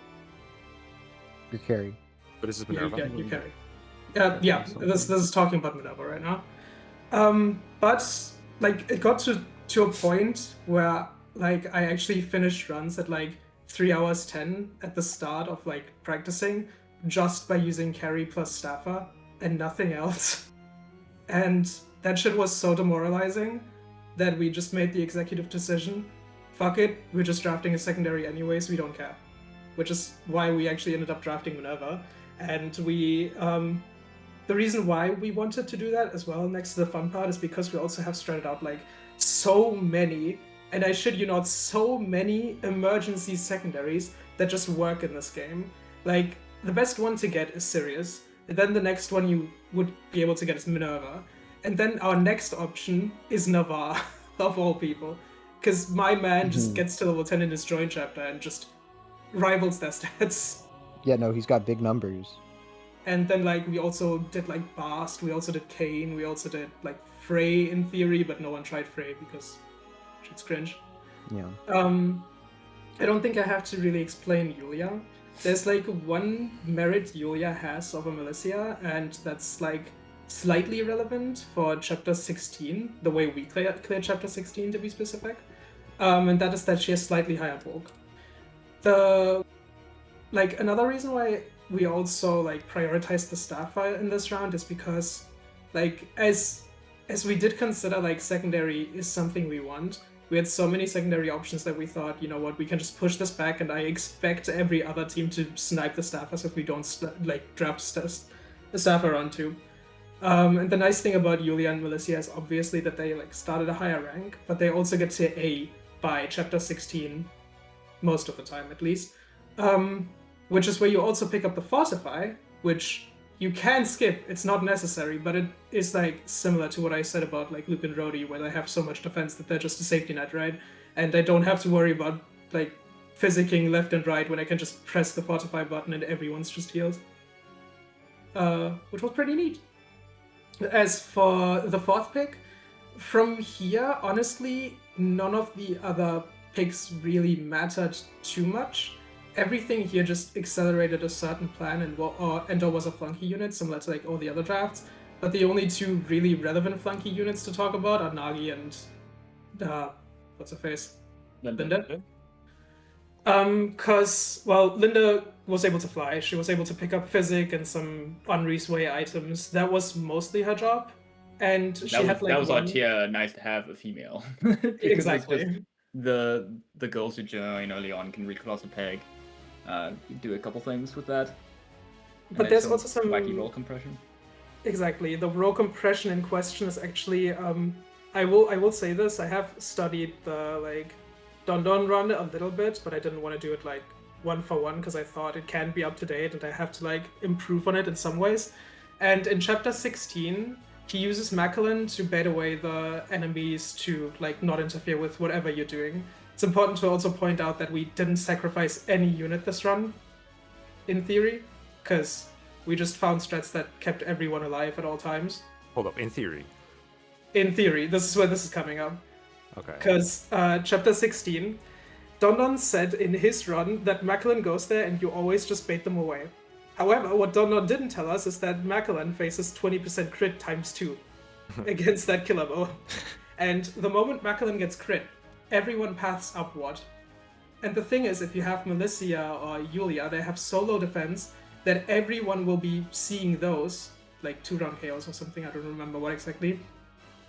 You carry. But this is Minerva. you carry. Yeah, this is talking about Minerva right now. But like it got to a point where like I actually finished runs at like 3 hours 10 at the start of like practicing just by using carry plus staffer and nothing else. And that shit was so demoralizing that we just made the executive decision, fuck it, we're just drafting a secondary anyways, we don't care. Which is why we actually ended up drafting Minerva. And we, the reason why we wanted to do that as well, next to the fun part, is because we also have stretched out like so many, and I shit you not, so many emergency secondaries that just work in this game. Like, the best one to get is Sirius, and then the next one you would be able to get is Minerva, and then our next option is Navarre, of all people. Because my man just gets to level 10 in his joint chapter and just rivals their stats. Yeah, no, he's got big numbers. And then like we also did like Bast, we also did Kane, we also did like Frey in theory, but no one tried Frey because shit's cringe. Yeah. I don't think I have to really explain Yulia. There's like one merit Yulia has over Milicia, and that's like slightly relevant for chapter 16, the way we clear chapter 16 to be specific. And that is that she has slightly higher bulk. Another reason why we also like prioritize the staffer in this round is because like as we did consider like secondary is something we want, we had so many secondary options that we thought, you know what, we can just push this back, and I expect every other team to snipe the staffers if we don't draft a staffer on too. And the nice thing about Yulia and Milicia is obviously that they like started a higher rank, but they also get to A by chapter 16 most of the time at least. Which is where you also pick up the Fortify, which you can skip, it's not necessary, but it is like similar to what I said about like Luke and Rhodey, where they have so much defense that they're just a safety net, right? And I don't have to worry about like physicking left and right when I can just press the Fortify button and everyone's just healed. Which was pretty neat. As for the fourth pick, from here, honestly, none of the other picks really mattered too much. Everything here just accelerated a certain plan and was a flunky unit, similar to like all the other drafts. But the only two really relevant flunky units to talk about are Nagi and what's her face? Linda. Because Linda was able to fly. She was able to pick up Physic and some Unre's Way items. That was mostly her job. And that was our tier nice to have a female. Exactly. The girls who join early on can recross a peg. Do a couple things with that. But there's also some wacky roll compression. Exactly. The roll compression in question is actually I will say this, I have studied the like Don run a little bit, but I didn't want to do it like one for one because I thought it can be up to date and I have to like improve on it in some ways. And in chapter 16, he uses Macallan to bait away the enemies to like not interfere with whatever you're doing. It's important to also point out that we didn't sacrifice any unit this run, in theory, because we just found strats that kept everyone alive at all times. Hold up, in theory? In theory, this is where this is coming up. Okay. Because chapter 16, Don said in his run that Macallan goes there and you always just bait them away. However, what Don didn't tell us is that Macallan faces 20% crit times 2 against that killer bow. And the moment Macallan gets crit, everyone paths upward. And the thing is, if you have Milicia or Yulia, they have so low defense that everyone will be seeing those, like 2-round KOs or something, I don't remember what exactly,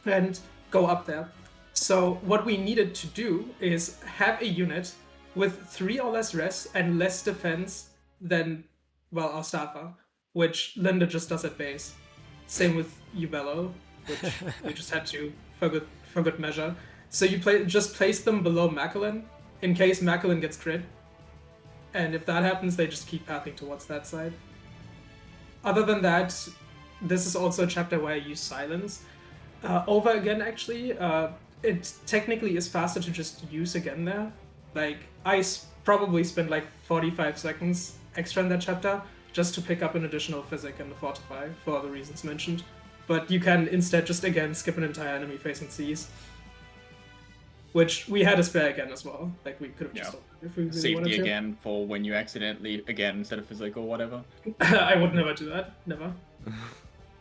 and go up there. So what we needed to do is have a unit with 3 or less res and less defense than, well, our Staffer, which Linda just does at base. Same with Ubello, which we just had to for good measure. So you just place them below Macallan in case Macallan gets crit. And if that happens, they just keep pathing towards that side. Other than that, this is also a chapter where I use silence. Over again, actually, it technically is faster to just use again there. Like, I probably spent like 45 seconds extra in that chapter just to pick up an additional physic and the fortify for the reasons mentioned. But you can instead just again skip an entire enemy facing Cs. Which we had a spare again as well. Like, we could have just if we really Safety wanted to. again for when you accidentally again instead of physic or whatever. I would never do that. Never.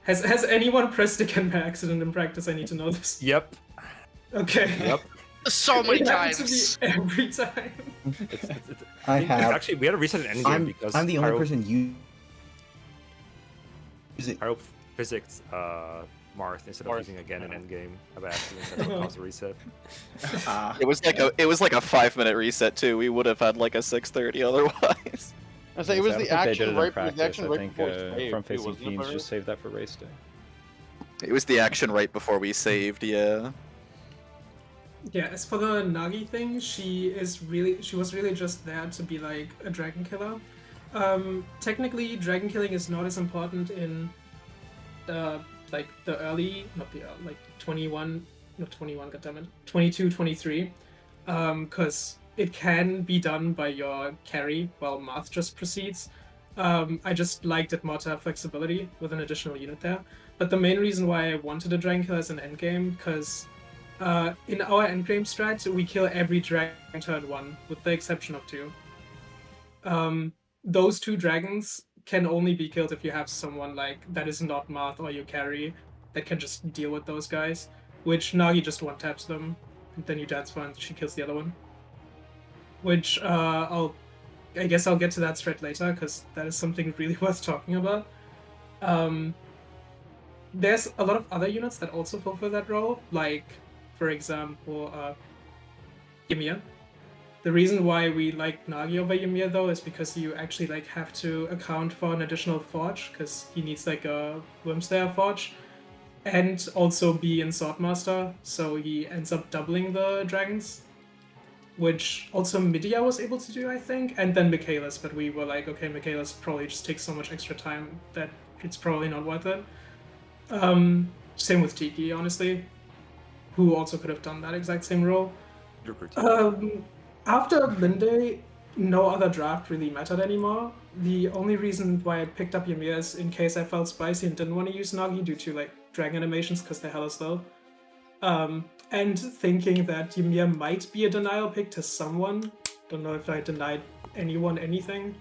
Has anyone pressed again by accident in practice? I need to know this. Yep. Okay. Yep. So many It happens times. to me every time. I have. Actually, we had to reset an endgame because I'm the only person using physics Marth instead of using again an endgame by accident. That's what caused the reset. It was like a 5-minute reset too. We would have had like a 6:30 otherwise. I say it was the action right I before think save, front too, facing wasn't it, fiends Barry? just save that for race day. It was the action right before we saved, yeah. Yeah, as for the Nagi thing, she was really just there to be like a dragon killer. Technically, dragon killing is not as important in like the early, not the early, like 21, not 21, goddammit, 22, 23, because it can be done by your carry while Marth just proceeds. I just liked it more to have flexibility with an additional unit there. But the main reason why I wanted a dragon killer as an endgame, because in our endgame strat, we kill every dragon turn 1, with the exception of 2. Those 2 dragons can only be killed if you have someone like that is not Marth or your carry that can just deal with those guys, which Nagi just one-taps them, and then you dance for and she kills the other one. Which I guess I'll get to that strat later, because that is something really worth talking about. There's a lot of other units that also fulfill that role, like, for example, Ymir. The reason why we like Nagi over Ymir, though, is because you actually like have to account for an additional forge, because he needs like a Wyrmslayer forge, and also be in Swordmaster, so he ends up doubling the dragons, which also Midia was able to do, I think, and then Michaelis, but we were like, okay, Michaelis probably just takes so much extra time that it's probably not worth it. Same with Tiki, honestly, who also could have done that exact same role. After Linde, no other draft really mattered anymore. The only reason why I picked up Ymir is in case I felt spicy and didn't want to use Nagi due to like dragon animations because they're hella slow. And thinking that Ymir might be a denial pick to someone. Don't know if I denied anyone anything.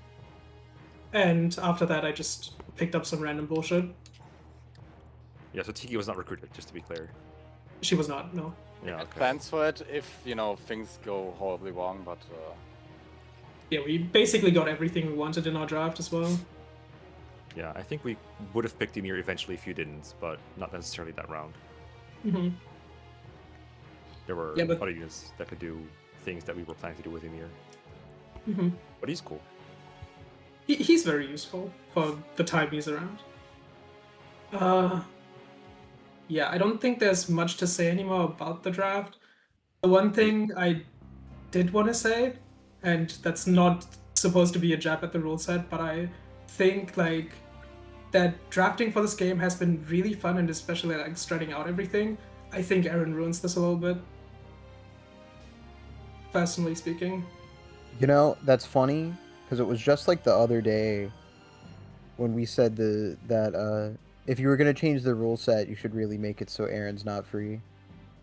And after that, I just picked up some random bullshit. Yeah, so Tiki was not recruited, just to be clear. She was not, no. Yeah, I had okay. plans for it if, you know, things go horribly wrong, but... Yeah, we basically got everything we wanted in our draft as well. Yeah, I think we would have picked Ymir eventually if you didn't, but not necessarily that round. Mm-hmm. There were Yeah, but- other units that could do things that we were planning to do with Ymir. Mm-hmm. But he's cool. He's very useful for the time he's around. Yeah, I don't think there's much to say anymore about the draft. The one thing I did want to say, and that's not supposed to be a jab at the rule set, but I think like that drafting for this game has been really fun, and especially like stretching out everything. I think Aaron ruins this a little bit, personally speaking. You know, that's funny, because it was just like the other day when we said that if you were going to change the rule set, you should really make it so Aaron's not free.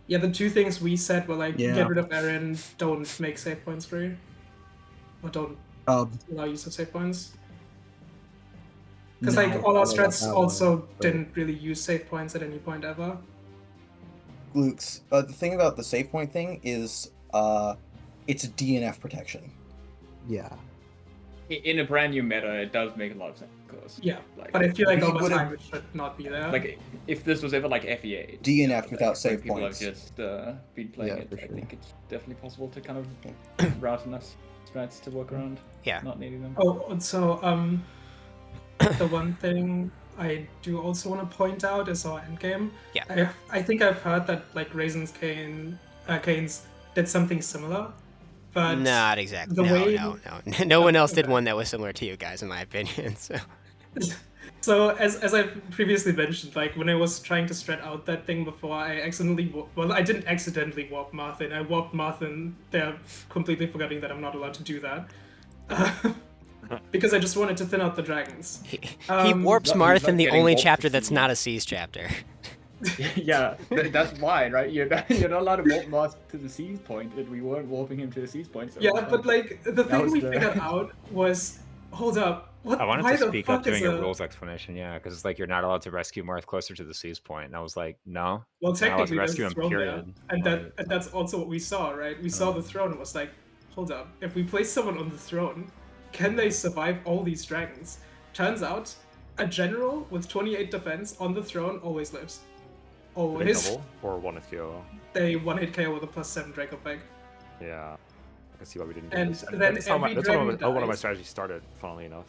Yeah, the 2 things we said were like, Yeah. get rid of Aaron, don't make save points free. Or don't allow use of save points. Because No, like all our I don't like strats that also one, but- didn't really use save points at any point ever. Glukes. The thing about the save point thing is, it's DNF protection. Yeah. in a brand new meta, it does make a lot of sense, of course. Yeah, Like, but I feel like we over would've- time it should not be there. like if this was ever like FE8, DNF without when save people points. have just been playing Yeah, it, for I sure. think it's definitely possible to kind of route enough strats to work around. Yeah. Not needing them. Oh, and so the one thing I do also want to point out is our endgame. Yeah. I think I've heard that like Canes did something similar, but Not exactly. the No, way no. No one else did Okay. one that was similar to you guys, in my opinion. So. So as I previously mentioned, like when I was trying to strat out that thing before, I accidentally I didn't accidentally warp Marth in. I warped Marth in there, completely forgetting that I'm not allowed to do that. Because I just wanted to thin out the dragons. He warps he's Marth not in the getting only warped chapter to that's seas. not a Seas chapter. Yeah, that's why, right? You're not allowed to warp Mars to the seas point, and we weren't warping him to the seas point. So Yeah, but like the that thing was we the- figured out was, hold up, what? I wanted why to the speak up fuck is doing a a rules explanation, yeah, because it's like you're not allowed to rescue Marth closer to the seas point, and I was like, no. Well, you're not allowed to technically, there's rescue a him, throne there, period. and Like, that's also what we saw, right? We saw the throne and was like, hold up, if we place someone on the throne, can they survive all these dragons? Turns out, a general with 28 defense on the throne always lives. Did they Always. double or one hit KO? They one hit KO with a +7 Draco Peg. Yeah, I can see why we didn't do And this. then That's how, every that's dragon how one of my dies. strategies started, funnily enough.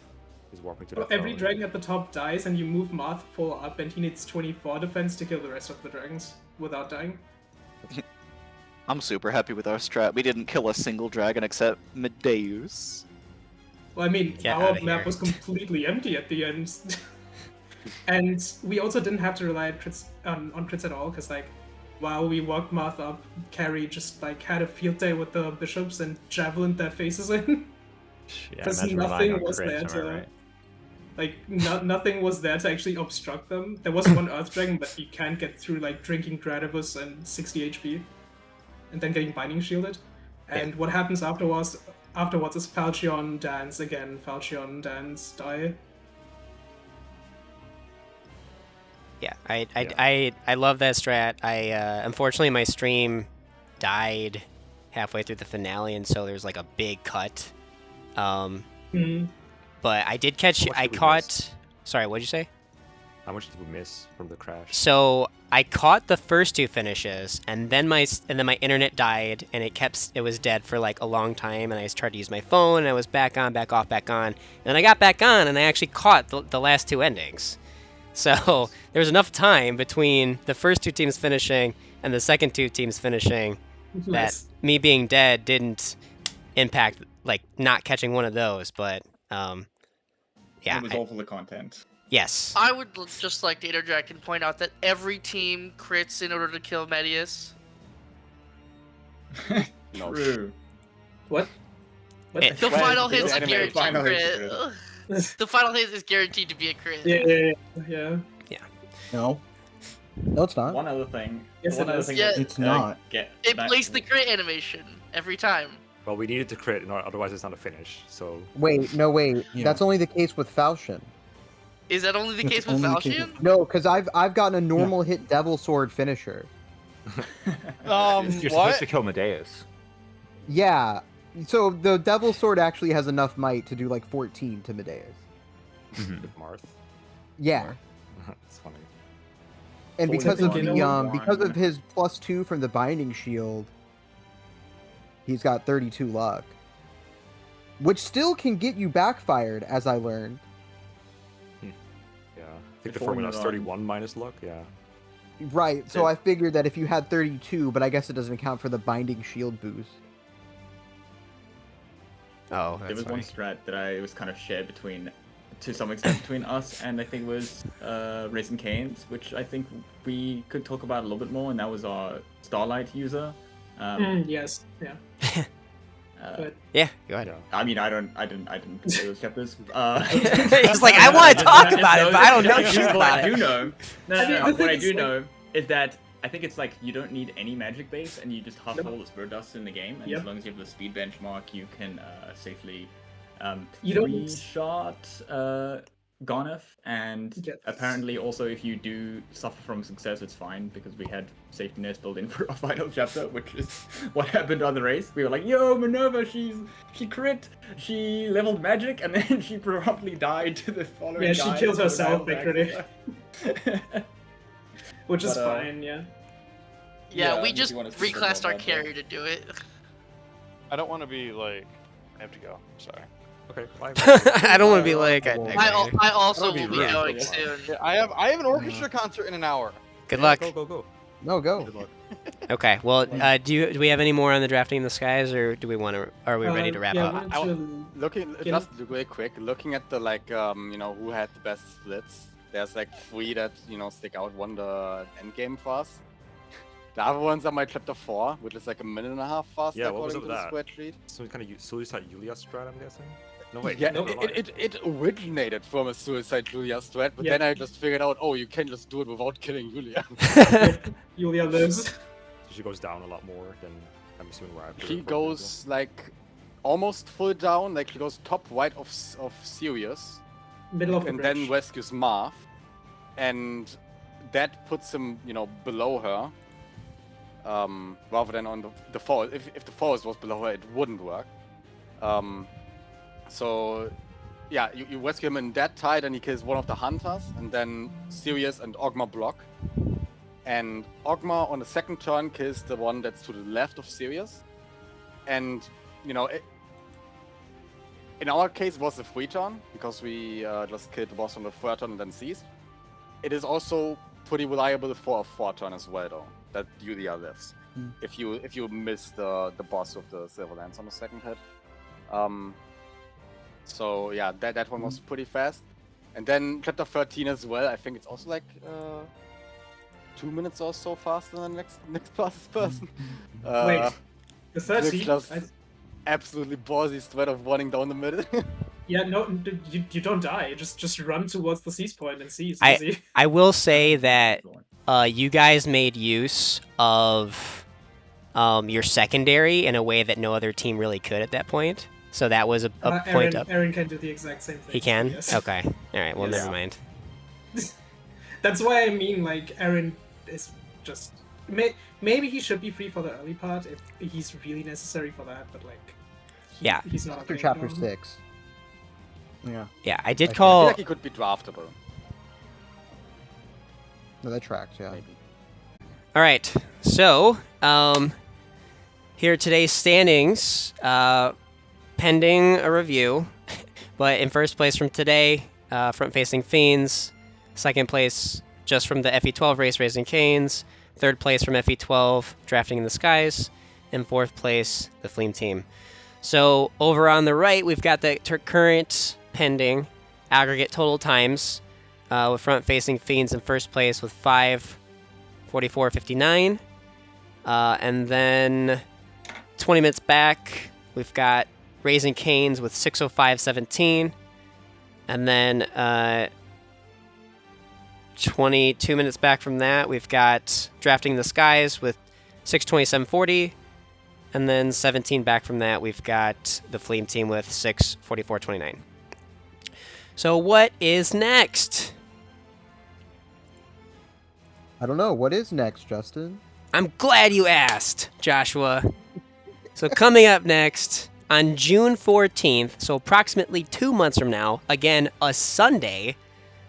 Is warping to Well, that every throne. dragon at the top dies, and you move Marth full up, and he needs 24 defense to kill the rest of the dragons without dying. I'm super happy with our strat. We didn't kill a single dragon except Medeus. Well, I mean, Get our outta map here. was completely empty at the end. And we also didn't have to rely on crits at all, because like, while we walked Marth up, Carrie just like had a field day with the bishops and javelined their faces in. yeah, Because imagine relying nothing on was crits, there am I to, right? like, nothing was there to actually obstruct them. There was one Earth Dragon, but you can't get through like drinking Gradivus and 60 HP, and then getting Binding Shielded. And what happens afterwards is Falchion dance again. Falchion dance die. Yeah, I love that strat. I unfortunately my stream died halfway through the finale, and so there's like a big cut. But I did catch. How much I did we caught. miss? Sorry, what'd you say? How much did we miss from the crash? So I caught the first two finishes, and then my internet died, and it was dead for like a long time, and I tried to use my phone, and I was back on, back off, back on, and then I got back on, and I actually caught the last two endings. So there was enough time between the first two teams finishing and the second two teams finishing that Nice. me being dead didn't impact like not catching one of those, but yeah. It was all for the content. Yes. I would just like to interject and point out that every team crits in order to kill Medius. No. True. What? It- The Well, final the hit's a anime guaranteed final hit's a crit. crit. The final hit is guaranteed to be a crit. Yeah. No, No, it's not. One other thing. Yes, one it other is. thing Yeah. that, it's not. Get It that- plays the crit animation every time. Well, we needed to crit, otherwise it's not a finish. So Wait, no, wait. Yeah. That's only the case with Falchion. Is that only the It's case with only the case Falchion? No, because I've gotten a normal hit Devil Sword finisher. You're supposed to kill Medeus. Yeah. So the Devil Sword actually has enough might to do like 14 to Medeus. with Marth. Yeah. It's funny. And Holy because of fuck. the because One. of his +2 from the Binding Shield, he's got 32 luck. Which still can get you backfired, as I learned. Yeah, I think the Before formula we is move on. 31 minus luck. Yeah. Right, so Yeah. I figured that if you had 32, but I guess it doesn't account for the Binding Shield boost. Oh, There that's was one funny. strat that I was kind of shared to some extent between us and I think it was Raisin Canes, which I think we could talk about a little bit more, and that was our Starlight user. Yes. Yeah. But Yeah, go ahead. Yeah. I mean, I didn't play those chapters. He's like, I want to talk about it, but I don't know shit What about I do it. know, no, I mean, the what thing I is, do like- know is that I think it's like you don't need any magic base, and you just huff all the spirit dust in the game, and Yep. as long as you have the speed benchmark, you can safely You don't- three-shot Garneth, and Yes. apparently also if you do suffer from success, it's fine because we had safety nets built in for our final chapter, which is what happened on the race. We were like, "Yo, Minerva, she crit, she leveled magic, and then she promptly died to the following Yeah, she guy, killed so herself, now I'm literally. back." Which is But, fine, yeah. Yeah, we if just you wanna speak reclassed about our that, carry to do it. I don't want to be like. I have to go. Sorry. Okay. I don't want to be like. I also That'll will be be rude. going Yeah. soon. Yeah, I have an orchestra concert in an hour. Good Yeah, luck. Go. No, go. Good luck. Okay. Well, do we have any more on the drafting in the skies, or do we want to? Are we ready to wrap up? Looking Get just real quick, looking at the who had the best splits. There's like 3 that stick out. One the end game fast. The other ones are my chapter 4, which is like a minute and a half faster. Yeah, what was up according with to the that? spreadsheet. Some kind of suicide Julia strat, I'm guessing. No wait. Yeah, never mind. it originated from a suicide Julia strat, but Yeah. then I just figured out, oh, you can just do it without killing Julia. Julia lives. So she goes down a lot more than I'm assuming where I. She goes like almost full down, like she goes top right of Sirius, Middle of the and bridge. then rescues Marth, and that puts him, below her. Rather than on the forest. If the forest was below her, it wouldn't work. So, yeah, you rescue him in that tide, and he kills one of the hunters, and then Sirius and Ogma block. And Ogma on the second turn kills the one that's to the left of Sirius. And, in our case, it was a free turn, because we just killed the boss on the third turn and then seized. It is also pretty reliable for a 4th turn as well, though, that Julia lives. If you miss the boss with the Silver Lance on the second hit. So yeah, that one was pretty fast. And then chapter 13 as well, I think it's also like 2 minutes or so faster than the next fastest person. Wait, the 13? Just absolutely ballsy threat of running down the middle. Yeah, no, you don't die. Just run towards the seize point and seize. I will say that you guys made use of your secondary in a way that no other team really could at that point. So that was a point up. Aaron can do the exact same thing. He can? Yes. Okay. All right. Well, Yes. never mind. That's why I mean, like, Aaron is just... Maybe he should be free for the early part if he's really necessary for that, but, like... Yeah. He's not After okay, chapter no. 6. Yeah. Yeah, I did I call... feel like he could be draftable. No, that tracks, yeah. All right. So, here are today's standings, pending a review. But in first place from today, front-facing Fiends. Second place, just from the FE12 race, Raising Canes. Third place from FE12, Drafting in the Skies. And fourth place, the Fleam team. So over on the right, we've got the current pending aggregate total times, with front-facing Fiends in first place with 5:44:59. And then 20 minutes back, we've got Raising Canes with 6:05:17. And then 22 minutes back from that, we've got Drafting the Skies with 6:27:40. And then 17 back from that, we've got the Fleam team with 6:44:29. So what is next? I don't know. What is next, Justin? I'm glad you asked, Joshua. So coming up next, on June 14th, so approximately 2 months from now, again, a Sunday.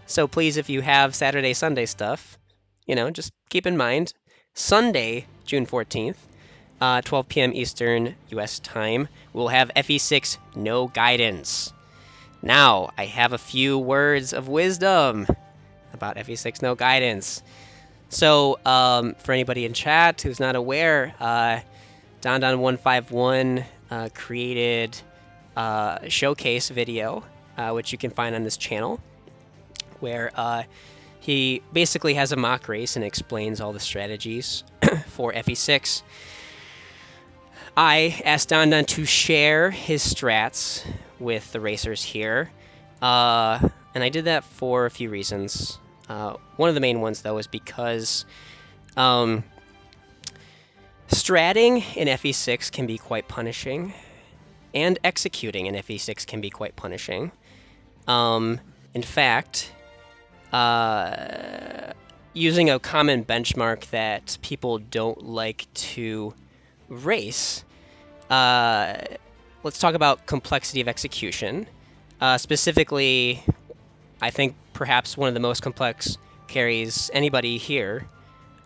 So please, if you have Saturday, Sunday stuff, just keep in mind, Sunday, June 14th, 12 p.m. Eastern U.S. time, we'll have FE6 No Guidance. Now, I have a few words of wisdom about FE6 No Guidance. So, for anybody in chat who's not aware, Don151 created a showcase video, which you can find on this channel, where he basically has a mock race and explains all the strategies for FE6. I asked Don to share his strats with the racers here, and I did that for a few reasons. One of the main ones, though, is because stratting in FE6 can be quite punishing, and executing in FE6 can be quite punishing. In fact, using a common benchmark that people don't like to race, let's talk about complexity of execution. Specifically, I think perhaps one of the most complex carries anybody here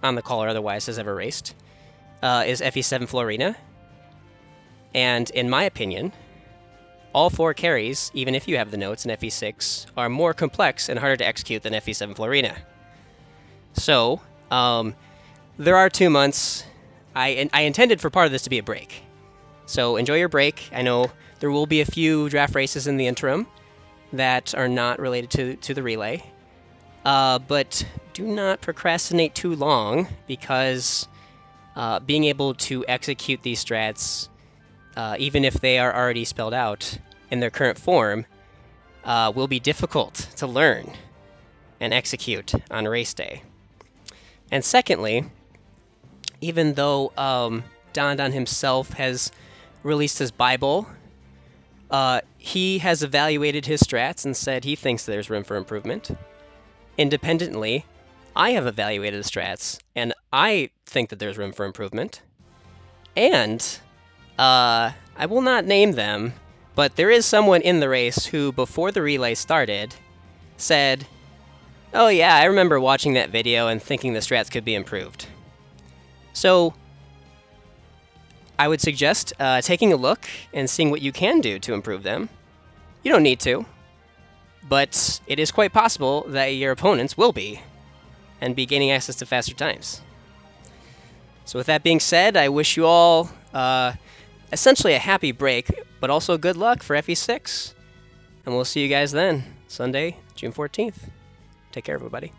on the call or otherwise has ever raced is FE7 Florina. And in my opinion, all 4 carries, even if you have the notes in FE6, are more complex and harder to execute than FE7 Florina. So, there are 2 months. I intended for part of this to be a break. So enjoy your break. I know there will be a few draft races in the interim that are not related to the relay. But do not procrastinate too long, because being able to execute these strats, even if they are already spelled out in their current form, will be difficult to learn and execute on race day. And secondly, even though Don himself has released his Bible, he has evaluated his strats and said he thinks there's room for improvement. Independently, I have evaluated the strats, and I think that there's room for improvement. And I will not name them, but there is someone in the race who, before the relay started, said, "Oh yeah, I remember watching that video and thinking the strats could be improved." So I would suggest taking a look and seeing what you can do to improve them. You don't need to, but it is quite possible that your opponents will be, and be gaining access to faster times. So with that being said, I wish you all essentially a happy break, but also good luck for FE6. And we'll see you guys then, Sunday, June 14th. Take care, everybody.